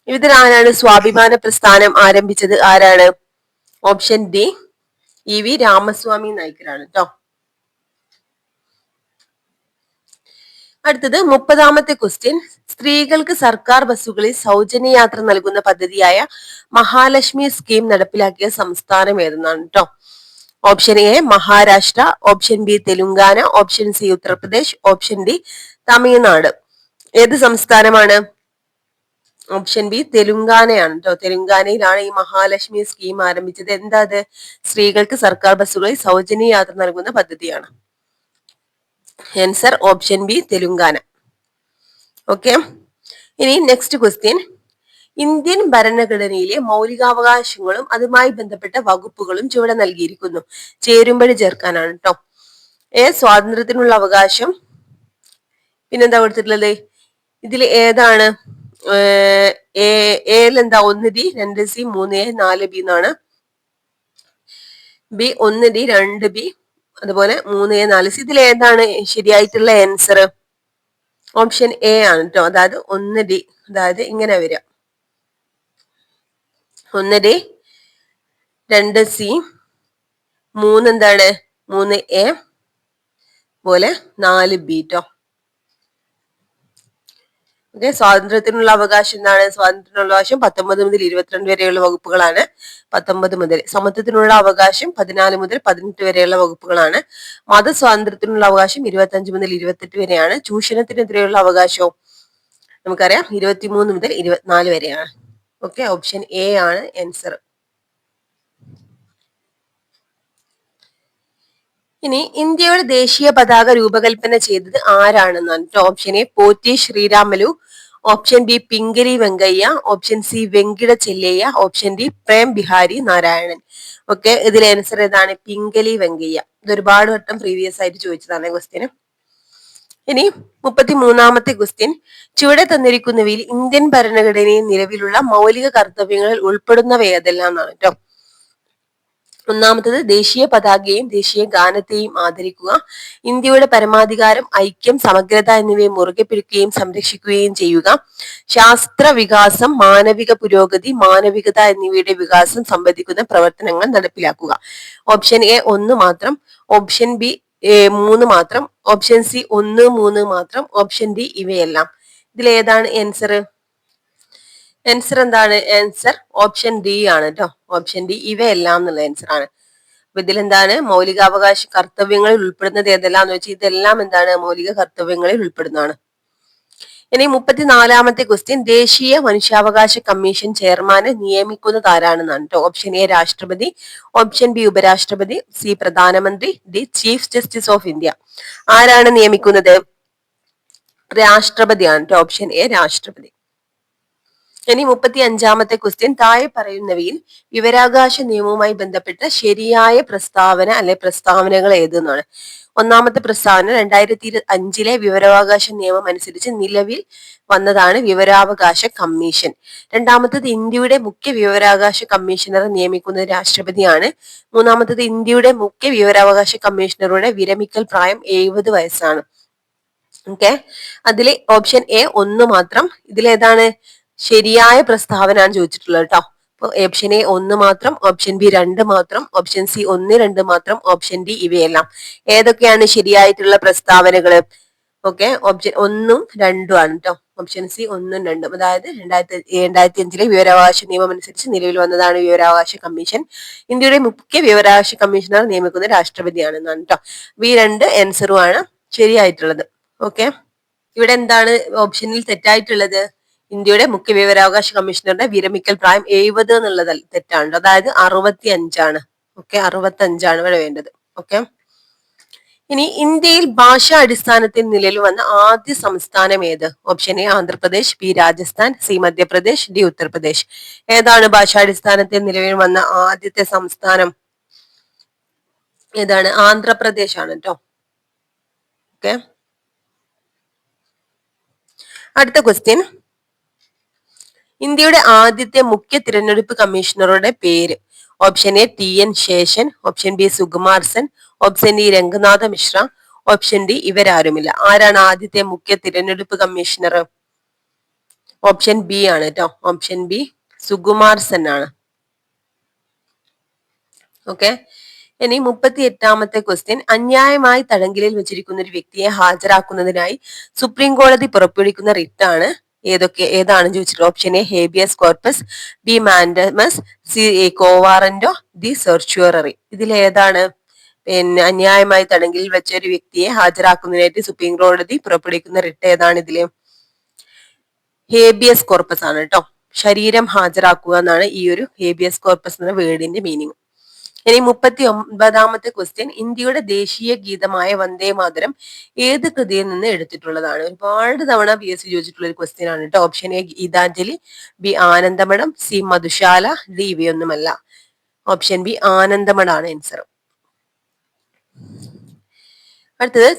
ഇതിലാരാണ് സ്വാഭിമാന പ്രസ്ഥാനം ആരംഭിച്ചത്? ആരാണ്? Option D E V Ramaswamy നായ്ക്കറാണ് കേട്ടോ. അടുത്തത് 30ാമത്തെ ക്വസ്റ്റ്യൻ, സ്ത്രീകൾക്ക് സർക്കാർ ബസ്സുകളിൽ സൗജന്യ യാത്ര നൽകുന്ന പദ്ധതിയായ മഹാലക്ഷ്മി സ്കീം നടപ്പിലാക്കിയ സംസ്ഥാനം ഏതെന്നാണ് കേട്ടോ. Option A Maharashtra, option B Telangana, option C Uttar Pradesh, option D Tamil Nadu. ഏത് സംസ്ഥാനമാണ്? ഓപ്ഷൻ ബി തെലുങ്കാനയാണ് കേട്ടോ. തെലുങ്കാനയിലാണ് ഈ മഹാലക്ഷ്മി സ്കീം ആരംഭിച്ചത്. എന്താ അത്? സ്ത്രീകൾക്ക് സർക്കാർ ബസ്സുകളിൽ സൗജന്യ യാത്ര നൽകുന്ന പദ്ധതിയാണ്. Answer option B Telangana. Okay. ഇനി നെക്സ്റ്റ് ക്വസ്റ്റ്യൻ, ഇന്ത്യൻ ഭരണഘടനയിലെ മൗലികാവകാശങ്ങളും അതുമായി ബന്ധപ്പെട്ട വകുപ്പുകളും ചുവടെ നൽകിയിരിക്കുന്നു. ചേരുമ്പടി ചേർക്കാനാണ് കേട്ടോ. എ സ്വാതന്ത്ര്യത്തിനുള്ള അവകാശം. പിന്നെന്താ കൊടുത്തിട്ടുള്ളത്? ഇതിൽ ഏതാണ്? എ എന്താ? 1 ഡി, 2 സി, 3 എ, 4 ബി എന്നാണ് ബി 1D 2B അതുപോലെ 3A 4C. ഇതിൽ ഏതാണ് ശരിയായിട്ടുള്ള ആൻസർ? ഓപ്ഷൻ എ ആണ് കേട്ടോ. അതായത് 1D, അതായത് ഇങ്ങനെ വരിക 1D 2C 3 എന്താണ് 3A പോലെ 4B ട്ടോ. ഓക്കെ, സ്വാതന്ത്ര്യത്തിനുള്ള അവകാശം എന്താണ്? സ്വാതന്ത്ര്യത്തിനുള്ള അവകാശം 19 മുതൽ 22 വരെയുള്ള വകുപ്പുകളാണ്. 19 മുതൽ. സമത്വത്തിനുള്ള അവകാശം 14 മുതൽ 18 വരെയുള്ള വകുപ്പുകളാണ്. മതസ്വാതന്ത്ര്യത്തിനുള്ള അവകാശം 25 മുതൽ 28 വരെയാണ്. ചൂഷണത്തിനെതിരെയുള്ള അവകാശവും നമുക്കറിയാം 23 മുതൽ 24 വരെയാണ്. ഓക്കെ, ഓപ്ഷൻ എ ആണ് ആൻസർ. ഇനി ഇന്ത്യയുടെ ദേശീയ പതാക രൂപകൽപ്പന ചെയ്തത് ആരാണെന്നാണ്. Option A Potti Sriramulu, option B Pingali Venkayya, option C Venkata Chellaiah, option D Prem Behari Narayanan. Okay, ഇതിൽ ആൻസർ ഏതാണ്? പിംഗലി വെങ്കയ്യ. ഇത് ഒരുപാട് വട്ടം പ്രീവിയസ് ആയിട്ട് ചോദിച്ചതാണ് ക്വസ്റ്റ്യന്. ഇനി 33ാമത്തെ ക്വസ്റ്റ്യൻ, ചുവടെ തന്നിരിക്കുന്നവയിൽ ഇന്ത്യൻ ഭരണഘടനയിൽ നിലവിലുള്ള മൗലിക കർത്തവ്യങ്ങളിൽ ഉൾപ്പെടുന്നവ ഏതെല്ലാം എന്നാണ് കേട്ടോ. ഒന്നാമത്തത് ദേശീയ പതാകയെയും ദേശീയ ഗാനത്തെയും ആദരിക്കുക. ഇന്ത്യയുടെ പരമാധികാരം, ഐക്യം, സമഗ്രത എന്നിവയെ മുറുകെ പിടിക്കുകയും സംരക്ഷിക്കുകയും ചെയ്യുക. ശാസ്ത്ര വികാസം, മാനവിക പുരോഗതി, മാനവികത എന്നിവയുടെ വികാസം സംബന്ധിക്കുന്ന പ്രവർത്തനങ്ങൾ നടപ്പിലാക്കുക. ഓപ്ഷൻ എ 1 മാത്രം, ഓപ്ഷൻ ബി 3 മാത്രം, ഓപ്ഷൻ സി 1, 3 മാത്രം, ഓപ്ഷൻ ഡി ഇവയെല്ലാം. ഇതിൽ ഏതാണ് ആൻസർ? ആൻസർ എന്താണ്? ആൻസർ ഓപ്ഷൻ ഡി ആണ് കേട്ടോ. ഓപ്ഷൻ ഡി ഇവയെല്ലാം എന്നുള്ള ആൻസർ ആണ്. അപ്പൊ ഇതിൽ എന്താണ്? മൗലികാവകാശ കർത്തവ്യങ്ങളിൽ ഉൾപ്പെടുന്നത് ഏതെല്ലാം എന്ന് വെച്ചാൽ ഇതെല്ലാം എന്താണ്? മൗലിക കർത്തവ്യങ്ങളിൽ ഉൾപ്പെടുന്നതാണ്. ഇനി 34ാമത്തെ ക്വസ്റ്റ്യൻ, ദേശീയ മനുഷ്യാവകാശ കമ്മീഷൻ ചെയർമാനെ നിയമിക്കുന്നത് ആരാണെന്നാണ് കേട്ടോ. ഓപ്ഷൻ എ രാഷ്ട്രപതി, ഓപ്ഷൻ ബി ഉപരാഷ്ട്രപതി, സി പ്രധാനമന്ത്രി, D chief justice of India. ആരാണ് നിയമിക്കുന്നത്? രാഷ്ട്രപതിയാണ് കേട്ടോ. ഓപ്ഷൻ എ രാഷ്ട്രപതി. ഇനി 35ാമത്തെ ക്വസ്റ്റ്യൻ, താഴെ പറയുന്നവയിൽ വിവരാവകാശ നിയമവുമായി ബന്ധപ്പെട്ട ശരിയായ പ്രസ്താവന അല്ലെ പ്രസ്താവനകൾ ഏതെന്നാണ്. ഒന്നാമത്തെ പ്രസ്താവന 2005 വിവരാവകാശ നിയമം അനുസരിച്ച് നിലവിൽ വന്നതാണ് വിവരാവകാശ കമ്മീഷൻ. രണ്ടാമത്തത് ഇന്ത്യയുടെ മുഖ്യ വിവരാവകാശ കമ്മീഷണറെ നിയമിക്കുന്നത് രാഷ്ട്രപതിയാണ്. മൂന്നാമത്തത് ഇന്ത്യയുടെ മുഖ്യ വിവരാവകാശ കമ്മീഷണറുടെ വിരമിക്കൽ പ്രായം 70 വയസ്സാണ്. ഓക്കെ, അതില് ഓപ്ഷൻ എ 1 മാത്രം. ഇതിലേതാണ് ശരിയായ പ്രസ്താവന ആണ് ചോദിച്ചിട്ടുള്ളത് കേട്ടോ. അപ്പൊ ഓപ്ഷൻ എ 1 മാത്രം, ഓപ്ഷൻ ബി 2 മാത്രം, ഓപ്ഷൻ സി 1, 2 മാത്രം, ഓപ്ഷൻ ഡി ഇവയെല്ലാം. ഏതൊക്കെയാണ് ശരിയായിട്ടുള്ള പ്രസ്താവനകൾ? ഓക്കെ, ഓപ്ഷൻ 1ഉം 2ഉം ആണ് കേട്ടോ. ഓപ്ഷൻ സി 1ഉം 2ഉം. അതായത് 2005 വിവരാവകാശ നിയമം അനുസരിച്ച് നിലവിൽ വന്നതാണ് വിവരാവകാശ കമ്മീഷൻ. ഇന്ത്യയുടെ മുഖ്യ വിവരാവകാശ കമ്മീഷണർ നിയമിക്കുന്നത് രാഷ്ട്രപതിയാണെന്നാണ് കേട്ടോ. ഈ 2 ആൻസറുമാണ് ശരിയായിട്ടുള്ളത്. ഓക്കെ, ഇവിടെ എന്താണ് ഓപ്ഷനിൽ തെറ്റായിട്ടുള്ളത്? ഇന്ത്യയുടെ മുഖ്യ വിവരാവകാശ കമ്മീഷണറുടെ വിരമിക്കൽ പ്രായം 70 എന്നുള്ളത് തെറ്റാണ്. അതായത് 65 ആണ്. ഓക്കെ, 65 ഇവിടെ വേണ്ടത്. ഓക്കെ, ഇനി ഇന്ത്യയിൽ ഭാഷാ അടിസ്ഥാനത്തിൽ നിലവിൽ വന്ന ആദ്യ സംസ്ഥാനം ഏത്? Option A Andhra Pradesh, B Rajasthan, C Madhya Pradesh, D Uttar Pradesh. ഏതാണ് ഭാഷാടിസ്ഥാനത്തിൽ നിലവിൽ വന്ന ആദ്യത്തെ സംസ്ഥാനം? ഏതാണ്? ആന്ധ്രാപ്രദേശ് ആണ് കേട്ടോ. ഓക്കെ, അടുത്ത ക്വസ്റ്റ്യൻ, ഇന്ത്യയുടെ ആദ്യത്തെ മുഖ്യ തിരഞ്ഞെടുപ്പ് കമ്മീഷണറുടെ പേര്? Option A TN Seshan, option B Sukumar Sen, option D Ranganath Mishra, option D ഇവരാരുമില്ല. ആരാണ് ആദ്യത്തെ മുഖ്യ തിരഞ്ഞെടുപ്പ് കമ്മീഷണർ? ഓപ്ഷൻ ബി ആണ് കേട്ടോ. ഓപ്ഷൻ ബി സുകുമാർ സെൻ ആണ്. ഓക്കെ, ഇനി 38ാമത്തെ ക്വസ്റ്റ്യൻ, അന്യായമായി തടങ്കലിൽ വെച്ചിരിക്കുന്ന ഒരു വ്യക്തിയെ ഹാജരാക്കുന്നതിനായി സുപ്രീം കോടതി പുറപ്പെടുവിക്കുന്ന റിട്ടാണ് ഏതാണ് ചോദിച്ചിട്ടുള്ളത്? Option A habeas corpus, B mandamus, C quo warranto, D certiorari. ഇതിൽ ഏതാണ് പിന്നെ അന്യായമായി തടങ്കലിൽ വെച്ച ഒരു വ്യക്തിയെ ഹാജരാക്കുന്നതിനായിട്ട് സുപ്രീം കോടതി പുറപ്പെടുവിക്കുന്ന റിട്ട് ഏതാണ്? ഇതില് ഹേബിയസ് കോർപ്പസ് ആണ് കേട്ടോ. ശരീരം ഹാജരാക്കുക എന്നാണ് ഈ ഒരു ഹേബിയസ് കോർപ്പസ് എന്ന വേർഡിന്റെ മീനിങ്. ഇനി 39ാമത്തെ ക്വസ്റ്റ്യൻ, ഇന്ത്യയുടെ ദേശീയ ഗീതമായ വന്ദേ മാതരം ഏത് കൃതിയിൽ നിന്ന് എടുത്തിട്ടുള്ളതാണ്? ഒരുപാട് തവണ PSC ചോദിച്ചിട്ടുള്ള ഒരു ക്വസ്റ്റ്യൻ ആണ് കേട്ടോ. ഓപ്ഷൻ എ ഗീതാഞ്ജലി, ബി ആനന്ദമഠം, സി മധുശാല, ഡി ഇവയൊന്നുമല്ല. ഓപ്ഷൻ ബി ആനന്ദമഠമാണ് ആൻസർ. അടുത്തത്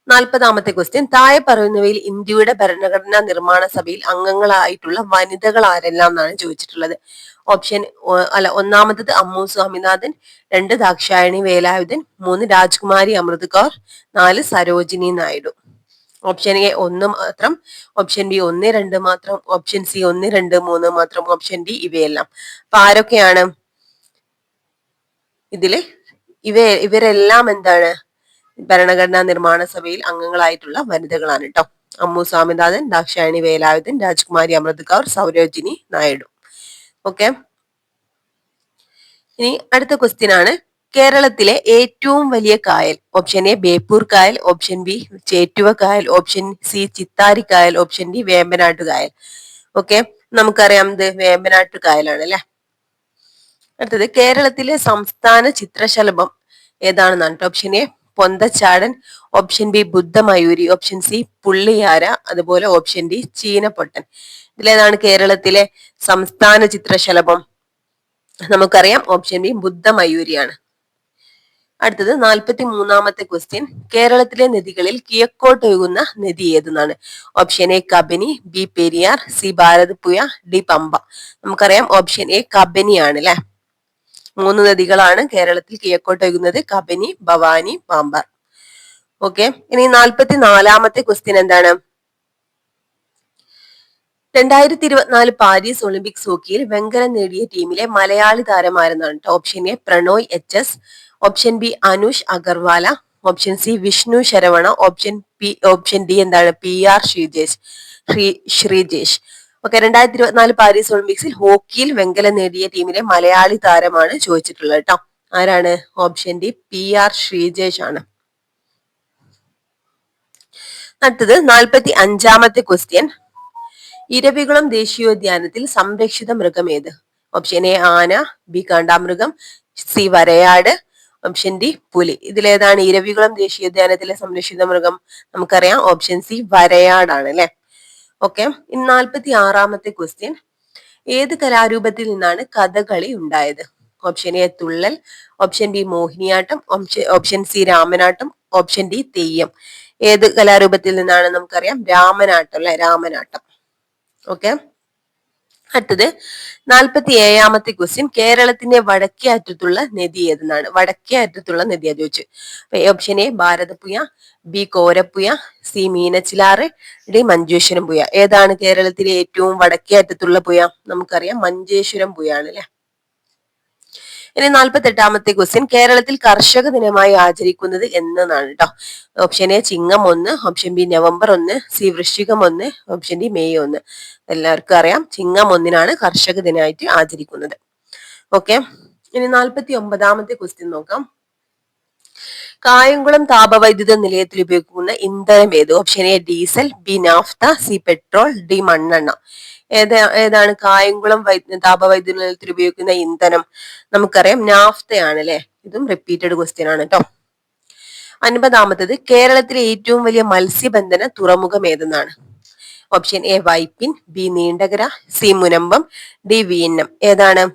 40ാമത്തെ ക്വസ്റ്റ്യൻ, താഴെ പറയുന്നവയിൽ ഇന്ത്യയുടെ ഭരണഘടനാ നിർമ്മാണ സഭയിൽ അംഗങ്ങളായിട്ടുള്ള വനിതകൾ ആരെല്ലാം എന്നാണ് ചോദിച്ചിട്ടുള്ളത്. ഓപ്ഷൻ ഒന്നാമത്തത് അമ്മു സ്വാമിനാഥൻ, 2 ദാക്ഷായണി വേലായുധൻ, 3 രാജ്കുമാരി അമൃത് കൗർ, 4 സരോജിനി നായിഡു. ഓപ്ഷൻ എ 1 മാത്രം, ഓപ്ഷൻ ബി 1, 2 മാത്രം, ഓപ്ഷൻ സി 1, 2, 3 മാത്രം, ഓപ്ഷൻ ഡി ഇവയെല്ലാം. അപ്പൊ ആരൊക്കെയാണ് ഇതില്? ഇവരെല്ലാം എന്താണ് ഭരണഘടനാ നിർമ്മാണ സഭയിൽ അംഗങ്ങളായിട്ടുള്ള വനിതകളാണ് കേട്ടോ. അമ്മു സ്വാമിനാഥൻ, ദാക്ഷായണി വേലായുധൻ, രാജ്കുമാരി അമൃത് കൗർ, സരോജിനി നായിഡു. ഓക്കെ, ഇനി അടുത്ത ക്വസ്റ്റ്യൻ ആണ്, കേരളത്തിലെ ഏറ്റവും വലിയ കായൽ. ഓപ്ഷൻ എ ബേപ്പൂർ കായൽ, ഓപ്ഷൻ ബി ചേറ്റുവ കായൽ, ഓപ്ഷൻ സി ചിത്താരി കായൽ, ഓപ്ഷൻ ഡി വേമ്പനാട്ട് കായൽ. ഓക്കെ, നമുക്കറിയാം ഇത് വേമ്പനാട്ട് കായലാണ് അല്ലെ. അടുത്തത്, കേരളത്തിലെ സംസ്ഥാന ചിത്രശലഭം ഏതാണെന്നാണ്. ഓപ്ഷൻ എ പൊന്തച്ചാടൻ, ഓപ്ഷൻ ബി ബുദ്ധമയൂരി, ഓപ്ഷൻ സി പുള്ളിയാര, അതുപോലെ ഓപ്ഷൻ ഡി ചീനപ്പൊട്ടൻ. ഇതിലേതാണ് കേരളത്തിലെ സംസ്ഥാന ചിത്രശലഭം? നമുക്കറിയാം ഓപ്ഷൻ ബി ബുദ്ധമയൂരിയാണ്. അടുത്തത് 43ാമത്തെ ക്വസ്റ്റ്യൻ, കേരളത്തിലെ നദികളിൽ കിഴക്കോട്ട് ഒഴുകുന്ന നദി ഏതെന്നാണ്. Option A Kabini, B Periyar, C Bharathapuzha, D Pamba. നമുക്കറിയാം ഓപ്ഷൻ എ കബനിയാണ് അല്ലെ. 3 നദികളാണ് കേരളത്തിൽ കിഴക്കോട്ട് ഒഴുകുന്നത്, കബനി, ഭവാനി, പാമ്പാർ. ഓക്കെ, ഇനി 44ാമത്തെ ക്വസ്റ്റ്യൻ എന്താണ്? 2024 പാരീസ് ഒളിമ്പിക്സ് ഹോക്കിയിൽ വെങ്കലം നേടിയ ടീമിലെ മലയാളി താരമാരെന്നാണ്. Option A Prannoy H S, option B Anush Agarwalla, option C Vishnu Saravana, option D എന്താണ് PR ശ്രീജേഷ്. ഓക്കെ, 2024 പാരീസ് ഒളിമ്പിക്സിൽ ഹോക്കിയിൽ വെങ്കലം നേടിയ ടീമിലെ മലയാളി താരമാണ് ചോദിച്ചിട്ടുള്ളത് കേട്ടോ. ആരാണ്? ഓപ്ഷൻ ഡി PR ശ്രീജേഷ് ആണ്. അടുത്തത് 45ാമത്തെ ക്വസ്റ്റ്യൻ, ഇരവികുളം ദേശീയോദ്യാനത്തിൽ സംരക്ഷിത മൃഗം ഏത്? ഓപ്ഷൻ എ ആന, ബി കാണ്ടാമൃഗം, സി വരയാട്, ഓപ്ഷൻ ഡി പുലി. ഇതിലേതാണ് ഇരവികുളം ദേശീയോദ്യാനത്തിലെ സംരക്ഷിത മൃഗം? നമുക്കറിയാം ഓപ്ഷൻ സി വരയാടാണ് അല്ലെ. ഓക്കെ, ഇനി 46ാമത്തെ ക്വസ്റ്റ്യൻ, ഏത് കലാരൂപത്തിൽ നിന്നാണ് കഥകളി ഉണ്ടായത്? Option A Thullal, option B Mohiniyattam, option C Ramanattam, option D Theyyam. ഏത് കലാരൂപത്തിൽ നിന്നാണ്? നമുക്കറിയാം രാമനാട്ടം അല്ലെ, രാമനാട്ടം. ഓക്കെ, അടുത്തത് 47ാമത്തെ ക്വസ്റ്റ്യൻ, കേരളത്തിന്റെ വടക്കേ അറ്റത്തുള്ള നദി ഏതെന്നാണ്. വടക്കേ അറ്റത്തുള്ള നദിയാ ചോദിച്ചു. Option A Bharathapuzha, B Korapuzha, C Meenachilar, D Manjeshwaram പുഴ. ഏതാണ് കേരളത്തിലെ ഏറ്റവും വടക്കേ അറ്റത്തുള്ള പുഴ? നമുക്കറിയാം മഞ്ചേശ്വരം പുഴയാണ് അല്ലെ. ഇനി 48ാമത്തെ ക്വസ്റ്റ്യൻ, കേരളത്തിൽ കർഷക ദിനമായി ആചരിക്കുന്നത് എന്നാണ് കേട്ടോ. Option A Chingam 1, option B November 1, C Vrischikam 1, option D May 1. എല്ലാവർക്കും അറിയാം ചിങ്ങം 1-നാണ് കർഷക ദിനമായിട്ട് ആചരിക്കുന്നത്. ഓക്കെ, ഇനി 49ാമത്തെ ക്വസ്റ്റ്യൻ നോക്കാം. കായംകുളം താപവൈദ്യുത നിലയത്തിൽ ഉപയോഗിക്കുന്ന ഇന്ധനം ഏത്? Option A diesel, B naphtha, C petrol, D മണ്ണെണ്ണ. ഏതാണ് കായംകുളം താപവൈദ്യുത നിലയത്തിൽ ഉപയോഗിക്കുന്ന ഇന്ധനം? നമുക്കറിയാം നാഫ്തയാണ് അല്ലെ. ഇതും റിപ്പീറ്റഡ് ക്വസ്റ്റ്യൻ ആണ് കേട്ടോ. 50ാമത്തത്, കേരളത്തിലെ ഏറ്റവും വലിയ മത്സ്യബന്ധന തുറമുഖം ഏതെന്നാണ്. Option A Vypin, B Neendakara, C Munambam, D വീനം. ഏതാണ്?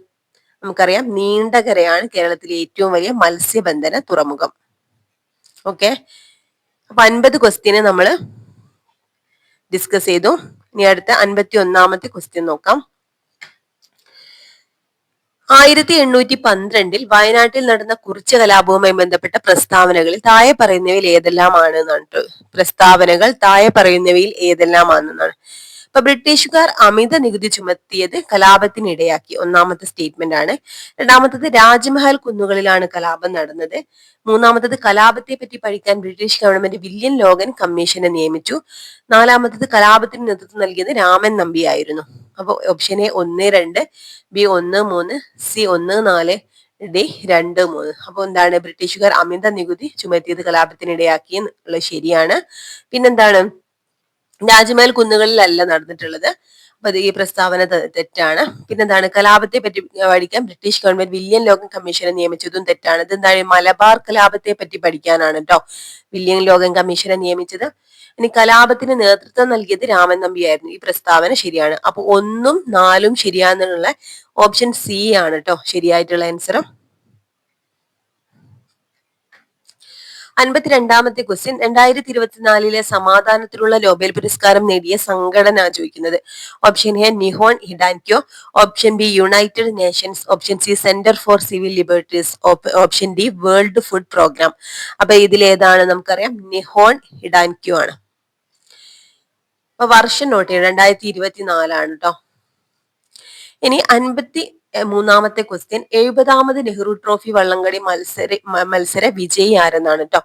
നമുക്കറിയാം നീണ്ടകരയാണ് കേരളത്തിലെ ഏറ്റവും വലിയ മത്സ്യബന്ധന തുറമുഖം. ഓക്കെ, അപ്പൊ 50 ക്വസ്റ്റ്യന് നമ്മൾ ഡിസ്കസ് ചെയ്തു. ഇനി അടുത്ത 51ാമത്തെ ക്വസ്റ്റ്യൻ നോക്കാം. 1812 വയനാട്ടിൽ നടന്ന കുറിച്യ കലാപവുമായി ബന്ധപ്പെട്ട പ്രസ്താവനകളിൽ താഴെ പറയുന്നവയിൽ ഏതെല്ലാമാണ് എന്നാണ്. പ്രസ്താവനകൾ താഴെ പറയുന്നവയിൽ ഏതെല്ലാമാണെന്നാണ്. അപ്പൊ ബ്രിട്ടീഷുകാർ അമിത നികുതി ചുമത്തിയത് കലാപത്തിനിടയാക്കി. ഒന്നാമത്തെ സ്റ്റേറ്റ്മെന്റ് ആണ്. രണ്ടാമത്തത്, രാജ്മഹൽ കുന്നുകളിലാണ് കലാപം നടന്നത്. മൂന്നാമത്തത്, കലാപത്തെ പറ്റി പഠിക്കാൻ ബ്രിട്ടീഷ് ഗവൺമെന്റ് വില്യം ലോഗൻ കമ്മീഷനെ നിയമിച്ചു. നാലാമത്തത്, കലാപത്തിന് നേതൃത്വം നൽകിയത് രാമൻ നമ്പിയായിരുന്നു. അപ്പൊ option A 1, 2, B 1, 3, C 1, 4, D 2, 3. അപ്പൊ എന്താണ്? ബ്രിട്ടീഷുകാർ അമിത നികുതി ചുമത്തിയത് കലാപത്തിനിടയാക്കി എന്നുള്ളത് ശരിയാണ്. പിന്നെന്താണ്? രാജ്മഹൽ കുന്നുകളിലല്ല നടന്നിട്ടുള്ളത്. അപ്പൊ ഈ പ്രസ്താവന തെറ്റാണ്. പിന്നെന്താണ്? കലാപത്തെ പറ്റി പഠിക്കാൻ ബ്രിട്ടീഷ് ഗവൺമെന്റ് വില്യം ലോഗൻ കമ്മീഷനെ നിയമിച്ചതും തെറ്റാണ്. ഇതെന്താണ്? മലബാർ കലാപത്തെ പറ്റി പഠിക്കാനാണ് കേട്ടോ വില്യം ലോഗൻ കമ്മീഷനെ നിയമിച്ചത്. ഇനി കലാപത്തിന് നേതൃത്വം നൽകിയത് രാമൻ നമ്പിയായിരുന്നു. ഈ പ്രസ്താവന ശരിയാണ്. അപ്പൊ 1ഉം 4ഉം ശരിയാന്നുള്ള ഓപ്ഷൻ സി ആണ് കേട്ടോ ശരിയായിട്ടുള്ള ആൻസർ. 52-ാമത്തെ ക്വസ്റ്റ്യൻ 2024 സമാധാനത്തിനുള്ള നോബൽ പുരസ്കാരം നേടിയ സംഘടന ചോദിക്കുന്നത്. Option A Nihon Hidankyo, option B United Nations, option C Center for Civil Liberties, option D World Food Programme. അപ്പൊ ഇതിലേതാണ്? നമുക്കറിയാം നിഹോൺ ഹിഡാൻക്യോ ആണ്. അപ്പൊ വർഷം നോട്ട് ചെയ്യണം, 2024 കേട്ടോ. ഇനി 53-ാമത്തെ ക്വസ്റ്റ്യൻ 70-ാമത് നെഹ്റു ട്രോഫി വള്ളംകളി മത്സര വിജയി ആരെന്നാണ് കേട്ടോ.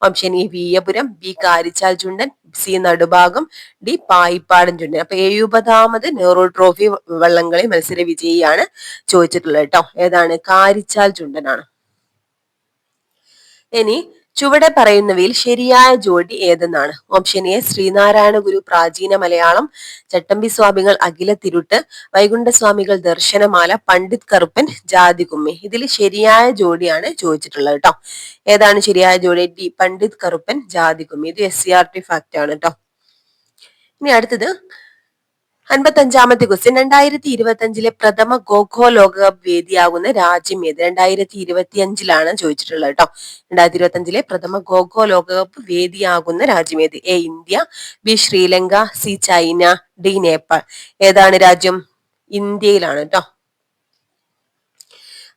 Option A Veeyapuram, B Karichal Chundan, C Nadubhagam, D Payippadan Chundan. അപ്പൊ 70-ാമത് നെഹ്റു ട്രോഫി വള്ളംകളി മത്സര വിജയിയാണ് ചോദിച്ചിട്ടുള്ളത് കേട്ടോ. ഏതാണ്? കാരിച്ചാൽ ചുണ്ടനാണ്. ഇനി ചുവടെ പറയുന്നവയിൽ ശരിയായ ജോഡി ഏതെന്നാണ്? ഓപ്ഷൻ എ ശ്രീനാരായണ ഗുരു പ്രാചീന മലയാളം, ചട്ടമ്പി സ്വാമികൾ അഖില തിരുട്ട്, വൈകുണ്ഠസ്വാമികൾ ദർശനമാല, പണ്ഡിറ്റ് കറുപ്പൻ ജാതികുമ്മി. ഇതിൽ ശരിയായ ജോഡിയാണ് ചോദിച്ചിട്ടുള്ളത് കേട്ടോ. ഏതാണ് ശരിയായ ജോഡി? ഡി പണ്ഡിറ്റ് കറുപ്പൻ ജാതികുമ്മി. ഇത് SCERT ഫാക്ട് ആണ് കേട്ടോ. ഇനി അടുത്തത് 55-ാമത്തെ ക്വസ്റ്റ്യൻ 2025 പ്രഥമ ഖോ ലോകകപ്പ് വേദിയാകുന്ന രാജ്യം ഏത്? 2025 ചോദിച്ചിട്ടുള്ളത് കേട്ടോ. 2025 പ്രഥമ ഖോ ലോകകപ്പ് വേദിയാകുന്ന രാജ്യം ഏത്? A India, B Sri Lanka, C China, D Nepal. ഏതാണ് രാജ്യം? ഇന്ത്യയിലാണ് കേട്ടോ.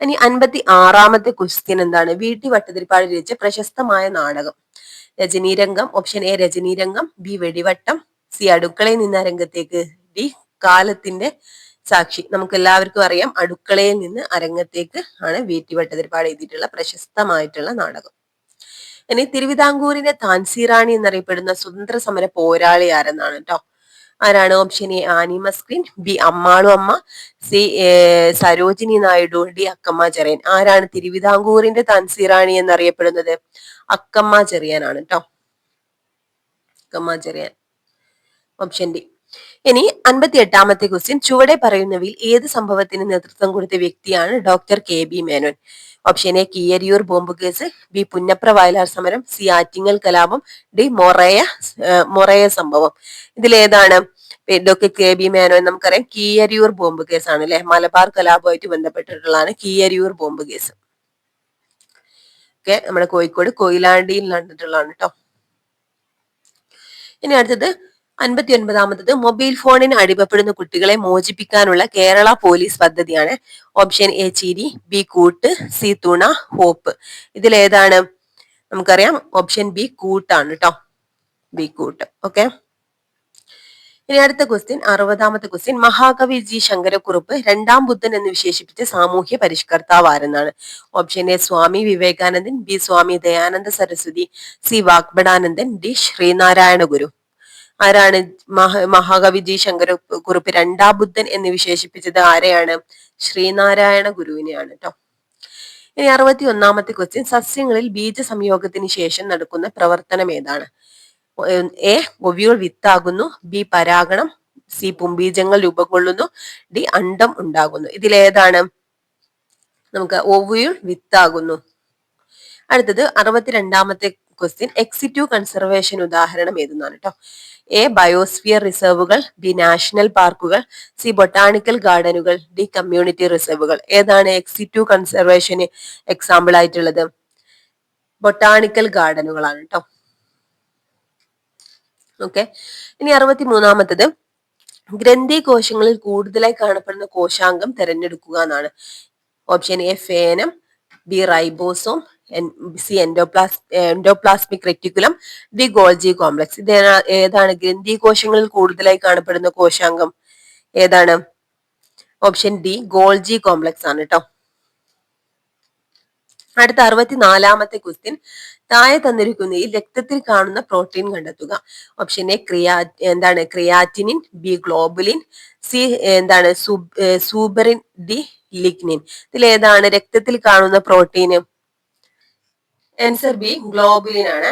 ഇനി 56-ാമത്തെ ക്വസ്റ്റ്യൻ എന്താണ്? VT ഭട്ടതിരിപ്പാട് രചിച്ച പ്രശസ്തമായ നാടകം. രജനീരംഗം. ഓപ്ഷൻ എ രജനീരംഗം, ബി വെടിവട്ടം, സി അടുക്കളയിൽ നിന്ന് അരങ്ങത്തേക്ക്, ഡി കാലത്തിന്റെ സാക്ഷി. നമുക്ക് എല്ലാവർക്കും അറിയാം അടുക്കളയിൽ നിന്ന് അരങ്ങത്തേക്ക് ആണ് VT ഭട്ടതിരിപ്പാട് എഴുതിയിട്ടുള്ള പ്രശസ്തമായിട്ടുള്ള നാടകം. ഇനി തിരുവിതാംകൂറിന്റെ താൻസീറാണി എന്നറിയപ്പെടുന്ന സ്വതന്ത്ര സമര പോരാളി ആരെന്നാണ് കേട്ടോ. ആരാണ്? Option A Annie Mascarene, B Ammalu Amma, C Sarojini Naidu, D Accamma Cherian. ആരാണ് തിരുവിതാംകൂറിന്റെ താൻസീറാണി എന്നറിയപ്പെടുന്നത്? അക്കമ്മ ചെറിയാനാണ് കേട്ടോ. അക്കമ്മ ചെറിയാൻ. Option D. ഇനി 58-ാമത്തെ ക്വസ്റ്റ്യൻ ചുവടെ പറയുന്നവയിൽ ഏത് സംഭവത്തിന് നേതൃത്വം കൊടുത്ത വ്യക്തിയാണ് doctor KB Menon? Option A Keezhariyur bomb case, B Punnapra Vayalar സമരം, സി ആറ്റിങ്ങൽ കലാപം, ഡി മൊറയ സംഭവം. ഇതിലേതാണ് ഡോക്ടർ KB മേനോൻ? നമുക്കറിയാം കീയരിയൂർ ബോംബ് കേസാണ് അല്ലെ. മലബാർ കലാപമായിട്ട് ബന്ധപ്പെട്ടിട്ടുള്ളതാണ് കീയരിയൂർ ബോംബ് കേസ്. ഓക്കെ, നമ്മുടെ കോഴിക്കോട് കൊയിലാണ്ടിയിൽ നടന്നിട്ടുള്ളതാണ് കേട്ടോ. ഇനി അടുത്തത് 59-ാമത്തത് മൊബൈൽ ഫോണിന് അടിമപ്പെടുന്ന കുട്ടികളെ മോചിപ്പിക്കാനുള്ള കേരള പോലീസ് പദ്ധതിയാണ്. ഓപ്ഷൻ എ ചിരി, ബി കൂട്ട്, സി തുണ, ഹോപ്പ്. ഇതിലേതാണ്? നമുക്കറിയാം ഓപ്ഷൻ ബി കൂട്ടാണ് കേട്ടോ. ബി കൂട്ട്. ഓക്കെ. ഇനി അടുത്ത ക്വസ്റ്റ്യൻ 60-ാമത്തെ ക്വസ്റ്റ്യൻ മഹാകവി ജി ശങ്കരക്കുറുപ്പ് രണ്ടാം ബുദ്ധൻ എന്ന് വിശേഷിപ്പിച്ച സാമൂഹ്യ പരിഷ്കർത്താവ് ആരെന്നാണ്? Option A Swami Vivekanandan, B Swami Dayananda Saraswati, C Vagbhatanandan, D Sreenarayana Guru. ആരാണ് മഹാകവി ജി ശങ്കരക്കുറുപ്പ് രണ്ടാം ബുദ്ധൻ എന്ന് വിശേഷിപ്പിച്ചത്? ആരെയാണ്? ശ്രീനാരായണ ഗുരുവിനെയാണ് കേട്ടോ. ഇനി 61-ാമത്തെ ക്വസ്റ്റ്യൻ സസ്യങ്ങളിൽ ബീജ സംയോഗത്തിന് ശേഷം നടക്കുന്ന പ്രവർത്തനം ഏതാണ്? എ ഒവ്യൂൾ വിത്താകുന്നു, ബി പരാഗണം, സി പുംബീജങ്ങൾ രൂപം കൊള്ളുന്നു, ഡി അണ്ഡം ഉണ്ടാകുന്നു. ഇതിലേതാണ്? നമുക്ക് ഒവ്യൂൾ വിത്താകുന്നു. അടുത്തത് 62-ാമത്തെ ക്വസ്റ്റ്യൻ എക്സിറ്റീവ് കൺസർവേഷൻ ഉദാഹരണം ഏതെന്നാണ് കേട്ടോ. എ ബയോസ്ഫിയർ റിസർവുകൾ, ബി നാഷണൽ പാർക്കുകൾ, സി ബൊട്ടാണിക്കൽ ഗാർഡനുകൾ, ഡി കമ്മ്യൂണിറ്റി റിസർവുകൾ. ഏതാണ് എക്സിറ്റീവ് കൺസർവേഷന് എക്സാമ്പിൾ ആയിട്ടുള്ളത്? ബൊട്ടാണിക്കൽ ഗാർഡനുകളാണ് കേട്ടോ. ഓക്കെ. ഇനി 63-ാമത്തത് ഗ്രന്ഥി കോശങ്ങളിൽ കൂടുതലായി കാണപ്പെടുന്ന കോശാംഗം തിരഞ്ഞെടുക്കുക എന്നാണ്. ഓപ്ഷൻ എ ഫേനം, B ribosome, C endoplasmic reticulum, D Golgi complex. ഇത് ഏതാണ് ഗ്രന്ഥി കോശങ്ങളിൽ കൂടുതലായി കാണപ്പെടുന്ന കോശാംഗം? ഏതാണ്? ഓപ്ഷൻ ഡി ഗോൾജി കോംപ്ലക്സ് ആണ് കേട്ടോ. അടുത്ത 64-ാമത്തെ ക്വസ്റ്റ്യൻ താഴെ തന്നിരിക്കുന്നതിൽ രക്തത്തിൽ കാണുന്ന പ്രോട്ടീൻ കണ്ടെത്തുക. Option A creatinine, B globulin, C suberin, D lignin. ഇതിലേതാണ് രക്തത്തിൽ കാണുന്ന പ്രോട്ടീന്? ആൻസർ ബി ഗ്ലോബുലിൻ ആണ്.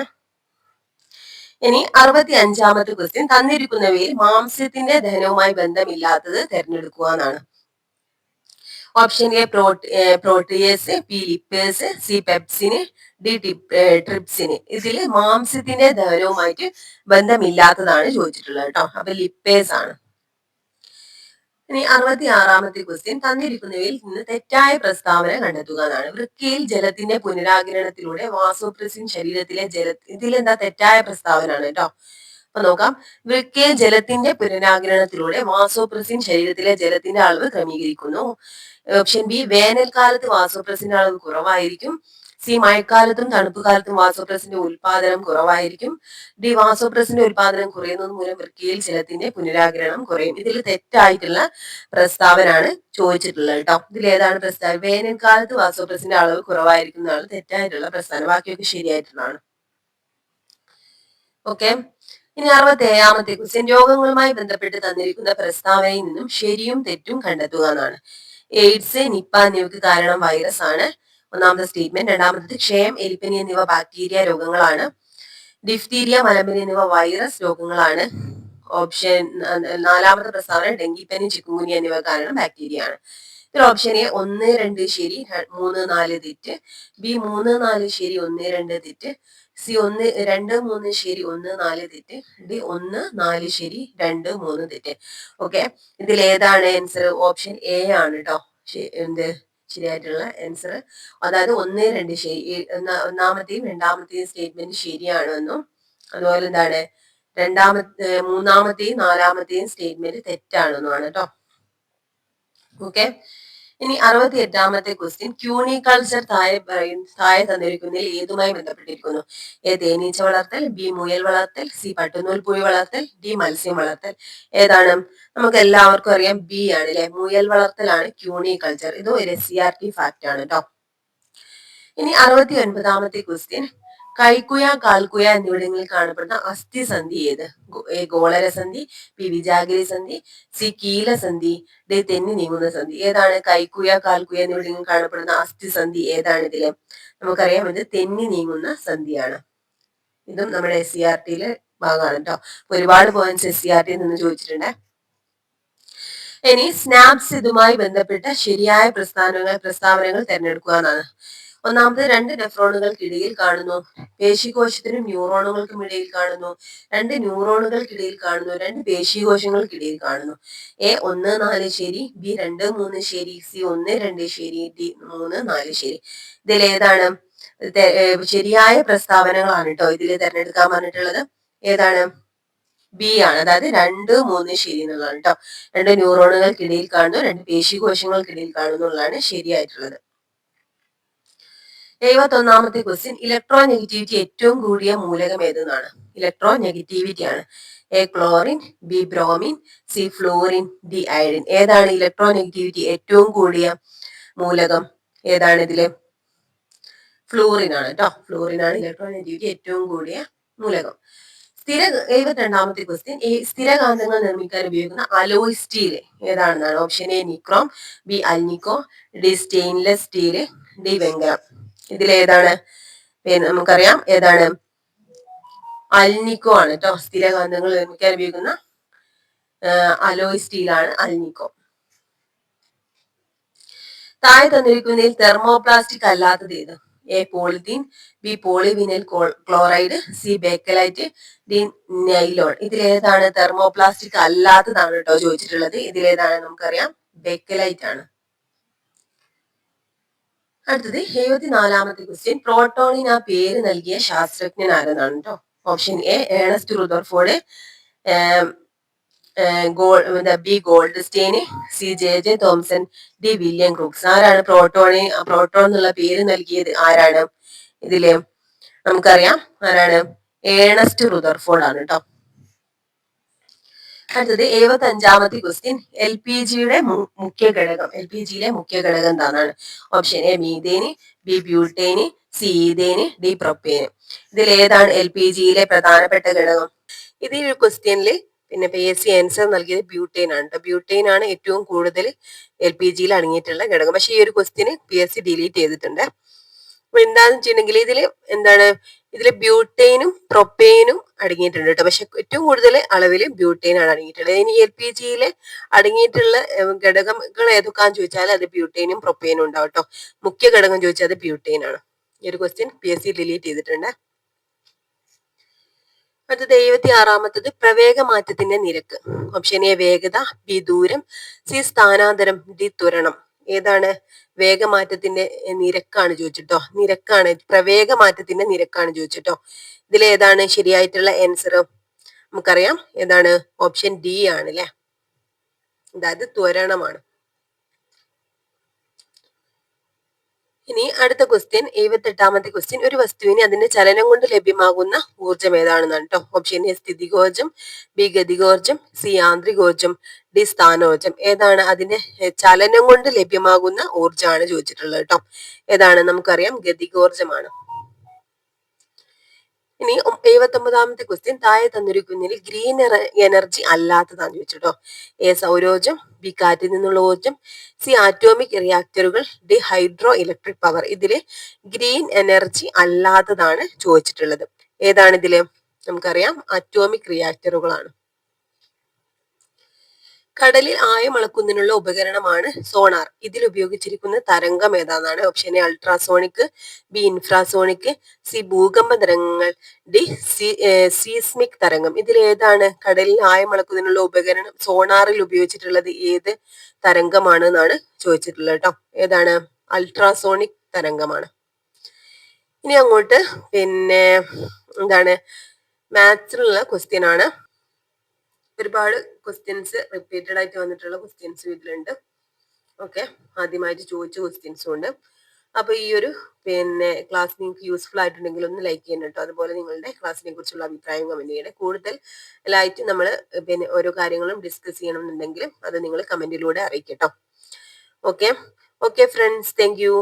ഇനി 65-ാമത്തെ ക്വസ്റ്റ്യൻ തന്നിരിക്കുന്നവയിൽ മാംസ്യത്തിന്റെ ദഹനവുമായി ബന്ധമില്ലാത്തത് തിരഞ്ഞെടുക്കുക എന്നാണ്. Option A protease, B lipase, C pepsin, D trypsin. ഇതിൽ മാംസ്യത്തിന്റെ ദഹനവുമായിട്ട് ബന്ധമില്ലാത്തതാണ് ചോദിച്ചിട്ടുള്ളത് കേട്ടോ. അപ്പൊ ലിപ്പേസ് ആണ്. ഇനി 66ാമത്തെ ക്വസ്റ്റ്യൻ തന്നിരിക്കുന്നവയിൽ നിന്ന് തെറ്റായ പ്രസ്താവന കണ്ടെത്തുക എന്നാണ്. വൃക്കയിൽ ജലത്തിന്റെ പുനരാകിരണത്തിലൂടെ വാസോപ്രസിൻ ശരീരത്തിലെ ഇതിലെന്താ തെറ്റായ പ്രസ്താവന ആണ് കേട്ടോ. അപ്പൊ നോക്കാം. വൃക്കയിൽ ജലത്തിന്റെ പുനരാകിരണത്തിലൂടെ വാസോപ്രസിൻ ശരീരത്തിലെ ജലത്തിന്റെ അളവ് ക്രമീകരിക്കുന്നു. ഓപ്ഷൻ ബി വേനൽക്കാലത്ത് വാസോപ്രസിന്റെ അളവ് കുറവായിരിക്കും. സി മഴക്കാലത്തും തണുപ്പ് കാലത്തും വാസോപ്രസിന്റെ ഉൽപാദനം കുറവായിരിക്കും. ഡി വാസോപ്രസിന്റെ ഉൽപാദനം കുറയുന്നത് മൂലം വൃക്കയിൽ ജലത്തിന്റെ പുനരാകിരണം കുറയും. ഇതിൽ തെറ്റായിട്ടുള്ള പ്രസ്താവനയാണ് ചോദിച്ചിട്ടുള്ളത് കേട്ടോ. ഇതിൽ ഏതാണ് പ്രസ്താവന? വേനൽക്കാലത്ത് വാസോപ്രസിന്റെ അളവ് കുറവായിരിക്കുന്നതാണ് തെറ്റായിട്ടുള്ള പ്രസ്താവന. ബാക്കിയൊക്കെ ശരിയായിട്ടുള്ളതാണ്. ഓക്കെ. ഇനി 67ാമത്തെ ക്വസ്റ്റ്യൻ രോഗങ്ങളുമായി ബന്ധപ്പെട്ട് തന്നിരിക്കുന്ന പ്രസ്താവനയിൽ നിന്നും ശരിയും തെറ്റും കണ്ടെത്തുക എന്നാണ്. എയ്ഡ്സ്, നിപ്പ എന്നിവയ്ക്ക് കാരണം വൈറസ് ആണ് ഒന്നാമത്തെ സ്റ്റേറ്റ്മെന്റ്. രണ്ടാമത്തെ ക്ഷയം, എലിപ്പനി എന്നിവ ബാക്ടീരിയ രോഗങ്ങളാണ്. ഡിഫ്തീരിയ, മലമ്പനി എന്നിവ വൈറസ് രോഗങ്ങളാണ്. ഓപ്ഷൻ 4ാമത്തെ പ്രസ്താവന ഡെങ്കിപ്പനി, ചിക്കുൻഗുനിയ എന്നിവ കാരണം ബാക്ടീരിയ ആണ്. ഇതിൽ ഓപ്ഷൻ എ 1, 2 ശരി, 3, 4 തെറ്റ്. ബി 3, 4 ശരി, 1, 2 തെറ്റ്. സി 1, 2, 3 ശരി, 1, 4 തെറ്റ്. ഡി 1, 4 ശരി, 2, 3 തെറ്റ്. ഓക്കെ. ഇതിൽ ഏതാണ് ആൻസർ? ഓപ്ഷൻ എ ആണ് കേട്ടോ. എന്ത് ശരിയായിട്ടുള്ള ആൻസർ. അതായത് 1, 2 ശരി, ഒന്നാമത്തെയും രണ്ടാമത്തെയും സ്റ്റേറ്റ്മെന്റ് ശരിയാണ് എന്നും അതുപോലെ എന്താണ് മൂന്നാമത്തെയും നാലാമത്തെയും സ്റ്റേറ്റ്മെന്റ് തെറ്റാണെന്നുമാണ് കേട്ടോ. ഓക്കെ. ഇനി 68ാമത്തെ ക്വസ്റ്റ്യൻ ക്യൂണികൾച്ചർ താഴെ തന്നിരിക്കുന്നതിൽ ഏതുമായി ബന്ധപ്പെട്ടിരിക്കുന്നു? എ തേനീച്ച വളർത്തൽ, ബി മുയൽ വളർത്തൽ, സി പട്ടുനൂൽ പുഴു വളർത്തൽ, ഡി മത്സ്യം വളർത്തൽ. ഏതാണ്? നമുക്ക് എല്ലാവർക്കും അറിയാം ബി ആണ് അല്ലെ. മുയൽ വളർത്തലാണ് ക്യൂണികൾച്ചർ. ഇത് ഒരു SCERT ഫാക്ട് ആണ് കേട്ടോ. ഇനി 69ാമത്തെ ക്വസ്റ്റ്യൻ കൈക്കുയ, കാൽക്കുയ എന്നിവിടങ്ങളിൽ കാണപ്പെടുന്ന അസ്ഥിസന്ധി ഏത്? എ ഗോളരസന്ധി, ബി വിജാഗിരി സന്ധി, സി കീലസന്ധി, ഡി തെന്നി നീങ്ങുന്ന സന്ധി. ഏതാണ് കൈക്കുയ, കാൽക്കുയ എന്നിവിടങ്ങളിൽ കാണപ്പെടുന്ന അസ്ഥിസന്ധി? ഏതാണ് ഇതില്? നമുക്കറിയാം ഇത് തെന്നി നീങ്ങുന്ന സന്ധിയാണ്. ഇതും നമ്മുടെ SCERTയിലെ ഭാഗമാണ് കേട്ടോ. ഒരുപാട് പോയിന്റ്സ് SCERTയിൽ നിന്ന് ചോദിച്ചിട്ടുണ്ട്. ഇനി സ്നാപ്സ് ഇതുമായി ബന്ധപ്പെട്ട ശരിയായ പ്രസ്താവനകൾ തിരഞ്ഞെടുക്കുക എന്നാണ്. ഒന്നാമത് 2 നെഫ്രോണുകൾക്കിടയിൽ കാണുന്നു. പേശികോശത്തിനും ന്യൂറോണുകൾക്കും ഇടയിൽ കാണുന്നു. 2 ന്യൂറോണുകൾക്കിടയിൽ കാണുന്നു. 2 പേശികോശങ്ങൾക്കിടയിൽ കാണുന്നു. എ 1, 4 ശരി, ബി 2, 3 ശരി, സി 1, 2 ശരി, ഡി 3, 4 ശരി. ഇതിൽ ഏതാണ് ശരിയായ പ്രസ്താവനകളാണ് കേട്ടോ ഇതിൽ തിരഞ്ഞെടുക്കാൻ പറഞ്ഞിട്ടുള്ളത്. ഏതാണ്? ബി ആണ്. അതായത് 2, 3 ശരി എന്നുള്ളതാണ് കേട്ടോ. 2 ന്യൂറോണുകൾക്കിടയിൽ കാണുന്നു, 2 പേശികോശങ്ങൾക്കിടയിൽ കാണുന്നുള്ളതാണ് ശരിയായിട്ടുള്ളത്. 71ാമത്തെ ക്വസ്റ്റ്യൻ ഇലക്ട്രോ നെഗറ്റിവിറ്റി ഏറ്റവും കൂടിയ മൂലകം ഏതെന്നാണ്? ഇലക്ട്രോ നെഗറ്റിവിറ്റി ആണ്. A chlorine, B bromine, C fluorine, D iodine. ഏതാണ് ഇലക്ട്രോ നെഗറ്റിവിറ്റി ഏറ്റവും കൂടിയ മൂലകം? ഏതാണ് ഇതില്? ഫ്ലൂറിൻ ആണ് കേട്ടോ. ഫ്ലൂറിൻ ആണ് ഇലക്ട്രോ നെഗറ്റിവിറ്റി ഏറ്റവും കൂടിയ മൂലകം. 72ാമത്തെ ക്വസ്റ്റ്യൻ സ്ഥിരകാന്തങ്ങൾ നിർമ്മിക്കാൻ ഉപയോഗിക്കുന്ന അലോയ് സ്റ്റീൽ ഏതാണെന്നാണ്? Option A nichrome, B alnico, D stainless steel, D വെങ്കലം. ഇതിലേതാണ്? നമുക്കറിയാം ഏതാണ്? അൽനിക്കോ ആണ് കേട്ടോ. സ്ഥിരകാന്തങ്ങൾ നിർമ്മിക്കാൻ ഉപയോഗിക്കുന്ന അലോയ് സ്റ്റീലാണ് അൽനിക്കോ. താഴെ തന്നിരിക്കുന്നതിൽ തെർമോപ്ലാസ്റ്റിക് അല്ലാത്തത് ഏത്? A polythene, B polyvinyl chloride, C bakelite, D nylon. ഇതിലേതാണ് തെർമോപ്ലാസ്റ്റിക് അല്ലാത്തതാണ് കേട്ടോ ചോദിച്ചിട്ടുള്ളത്. ഇതിലേതാണ്? നമുക്കറിയാം ബേക്കലൈറ്റ് ആണ്. അടുത്തത് 74ാമത്തെ ക്വസ്റ്റ്യൻ പ്രോട്ടോണിന് ആ പേര് നൽകിയ ശാസ്ത്രജ്ഞൻ ആരെന്നാണ് കേട്ടോ. Option A Ernest Rutherford, B Goldstein, C J Thomson, D William Crookes. ആരാണ് പ്രോട്ടോൺ എന്നുള്ള പേര് നൽകിയത്? ആരാണ് ഇതില്? നമുക്കറിയാം ആരാണ്? ഏണസ്റ്റ് റുദർഫോർഡ് ആണ് കേട്ടോ. അടുത്തത് 75ാമത്തെ ക്വസ്റ്റ്യൻ LPGയുടെ മുഖ്യ ഘടകം. LPGയിലെ മുഖ്യ ഘടകം എന്താണെന്നാണ്? Option A methane, B butane, C ethane, D propane. ഇതിൽ ഏതാണ് LPGയിലെ പ്രധാനപ്പെട്ട ഘടകം? ഇതിൽ ഒരു ക്വസ്റ്റ്യനിൽ പിന്നെ PSC ആൻസർ നൽകിയത് ബ്യൂട്ടേൻ ആണ് കേട്ടോ. ബ്യൂട്ടേൻ ആണ് ഏറ്റവും കൂടുതൽ LPGയിൽ അടങ്ങിയിട്ടുള്ള ഘടകം. പക്ഷെ ഈ ഒരു ക്വസ്റ്റ്യന് PSC ഡിലീറ്റ് ചെയ്തിട്ടുണ്ട്. അപ്പൊ എന്താന്ന് വെച്ചിട്ടുണ്ടെങ്കിൽ ഇതില് ബ്യൂട്ടൈനും പ്രൊപ്പൈനും അടങ്ങിയിട്ടുണ്ട് കേട്ടോ. പക്ഷെ ഏറ്റവും കൂടുതൽ അളവിൽ ബ്യൂട്ടൈൻ ആണ് അടങ്ങിയിട്ടുള്ളത്. ഇനി LPGയിൽ അടങ്ങിയിട്ടുള്ള ഘടകങ്ങൾ ഏതൊക്കെയാന്ന് ചോദിച്ചാൽ അത് ബ്യൂട്ടൈനും പ്രൊപ്പൈനും ഉണ്ടാവും കേട്ടോ. മുഖ്യ ഘടകം ചോദിച്ചാൽ അത് ബ്യൂട്ടൈൻ ആണ്. ഈ ഒരു ക്വസ്റ്റ്യൻ PSC ഡിലീറ്റ് ചെയ്തിട്ടുണ്ട്. അടുത്തത് 76-ാമത്തത് പ്രവേഗമാറ്റത്തിന്റെ നിരക്ക്. ഓപ്ഷൻ എ വേഗത, ബി ദൂരം, സി സ്ഥാനാന്തരം, ഡി ത്വരണം. ഏതാണ്? വേഗമാറ്റത്തിന്റെ നിരക്കാണ് ചോദിച്ചിട്ടോ. നിരക്കാണ്, പ്രവേഗമാറ്റത്തിന്റെ നിരക്കാണ് ചോദിച്ചിട്ടോ. ഇതിലേതാണ് ശരിയായിട്ടുള്ള ആൻസർ? നമുക്കറിയാം ഏതാണ്? ഓപ്ഷൻ ഡി ആണ് അല്ലെ, അതായത് ത്വരണമാണ്. ഇനി അടുത്ത ക്വസ്റ്റ്യൻ, 78-ാമത്തെ ക്വസ്റ്റ്യൻ. ഒരു വസ്തുവിന് അതിന്റെ ചലനം കൊണ്ട് ലഭ്യമാകുന്ന ഊർജ്ജം ഏതാണെന്നാണ് കേട്ടോ. ഓപ്ഷൻ എ സ്ഥിതികോർജ്ജം, ബി ഗതികോർജ്ജം, സി യാന്ത്രികോർജ്ജം, ഡി സ്ഥാനോർജ്ജം. ഏതാണ്? അതിന്റെ ചലനം കൊണ്ട് ലഭ്യമാകുന്ന ഊർജ്ജമാണ് ചോദിച്ചിട്ടുള്ളത് കേട്ടോ. ഏതാണ്? നമുക്കറിയാം ഗതികോർജ്ജമാണ്. ഇനി 79-ാമത്തെ ക്വസ്റ്റ്യൻ, താഴെ തന്നിരിക്കുന്നതിൽ ഗ്രീൻ എനർജി അല്ലാത്തതാണ് ചോദിച്ചിട്ടോ. എ സൗരോർജ്ജം, ബി കാറ്റിൽ നിന്നുള്ള ഊർജ്ജം, സി ആറ്റോമിക് റിയാക്ടറുകൾ, ഡി ഹൈഡ്രോ ഇലക്ട്രിക് പവർ. ഇതില് ഗ്രീൻ എനർജി അല്ലാത്തതാണ് ചോദിച്ചിട്ടുള്ളത്. ഏതാണ് ഇതില്? നമുക്കറിയാം അറ്റോമിക് റിയാക്ടറുകളാണ്. കടലിൽ ആഴം അളക്കുന്നതിനുള്ള ഉപകരണമാണ് സോണാർ. ഇതിൽ ഉപയോഗിച്ചിരിക്കുന്ന തരംഗം ഏതാണെന്നാണ്. Option A ultrasonic, B infrasonic, C ഭൂകമ്പ തരംഗങ്ങൾ, ഡി സീസ്മിക് തരംഗം. ഇതിൽ ഏതാണ് കടലിൽ ആഴം അളക്കുന്നതിനുള്ള ഉപകരണം സോണാറിൽ ഉപയോഗിച്ചിട്ടുള്ളത്? ഏത് തരംഗമാണ് എന്നാണ് ചോദിച്ചിട്ടുള്ളത് കേട്ടോ. ഏതാണ്? അൾട്രാസോണിക് തരംഗമാണ്. ഇനി അങ്ങോട്ട് പിന്നെ എന്താണ്, മാത്സിലുള്ള ക്വസ്റ്റ്യൻ ആണ്. ഒരുപാട് ക്വസ്റ്റ്യൻസ് റിപ്പീറ്റഡ് ആയിട്ട് വന്നിട്ടുള്ള ക്വസ്റ്റ്യൻസും ഇതിലുണ്ട്. ഓക്കെ, ആദ്യമായിട്ട് ചോദിച്ച ക്വസ്റ്റ്യൻസും ഉണ്ട്. അപ്പൊ ഈ ഒരു പിന്നെ ക്ലാസ് നിങ്ങൾക്ക് യൂസ്ഫുൾ ആയിട്ടുണ്ടെങ്കിൽ ഒന്ന് ലൈക്ക് ചെയ്യണം കേട്ടോ. അതുപോലെ നിങ്ങളുടെ ക്ലാസ്സിനെ കുറിച്ചുള്ള അഭിപ്രായം കമന്റ് ചെയ്യണേ. കൂടുതൽ ആയിട്ട് നമ്മൾ പിന്നെ ഓരോ കാര്യങ്ങളും ഡിസ്കസ് ചെയ്യണമെന്നുണ്ടെങ്കിൽ അത് നിങ്ങൾ കമന്റിലൂടെ അറിയിക്കട്ടോ. Okay okay friends, thank U.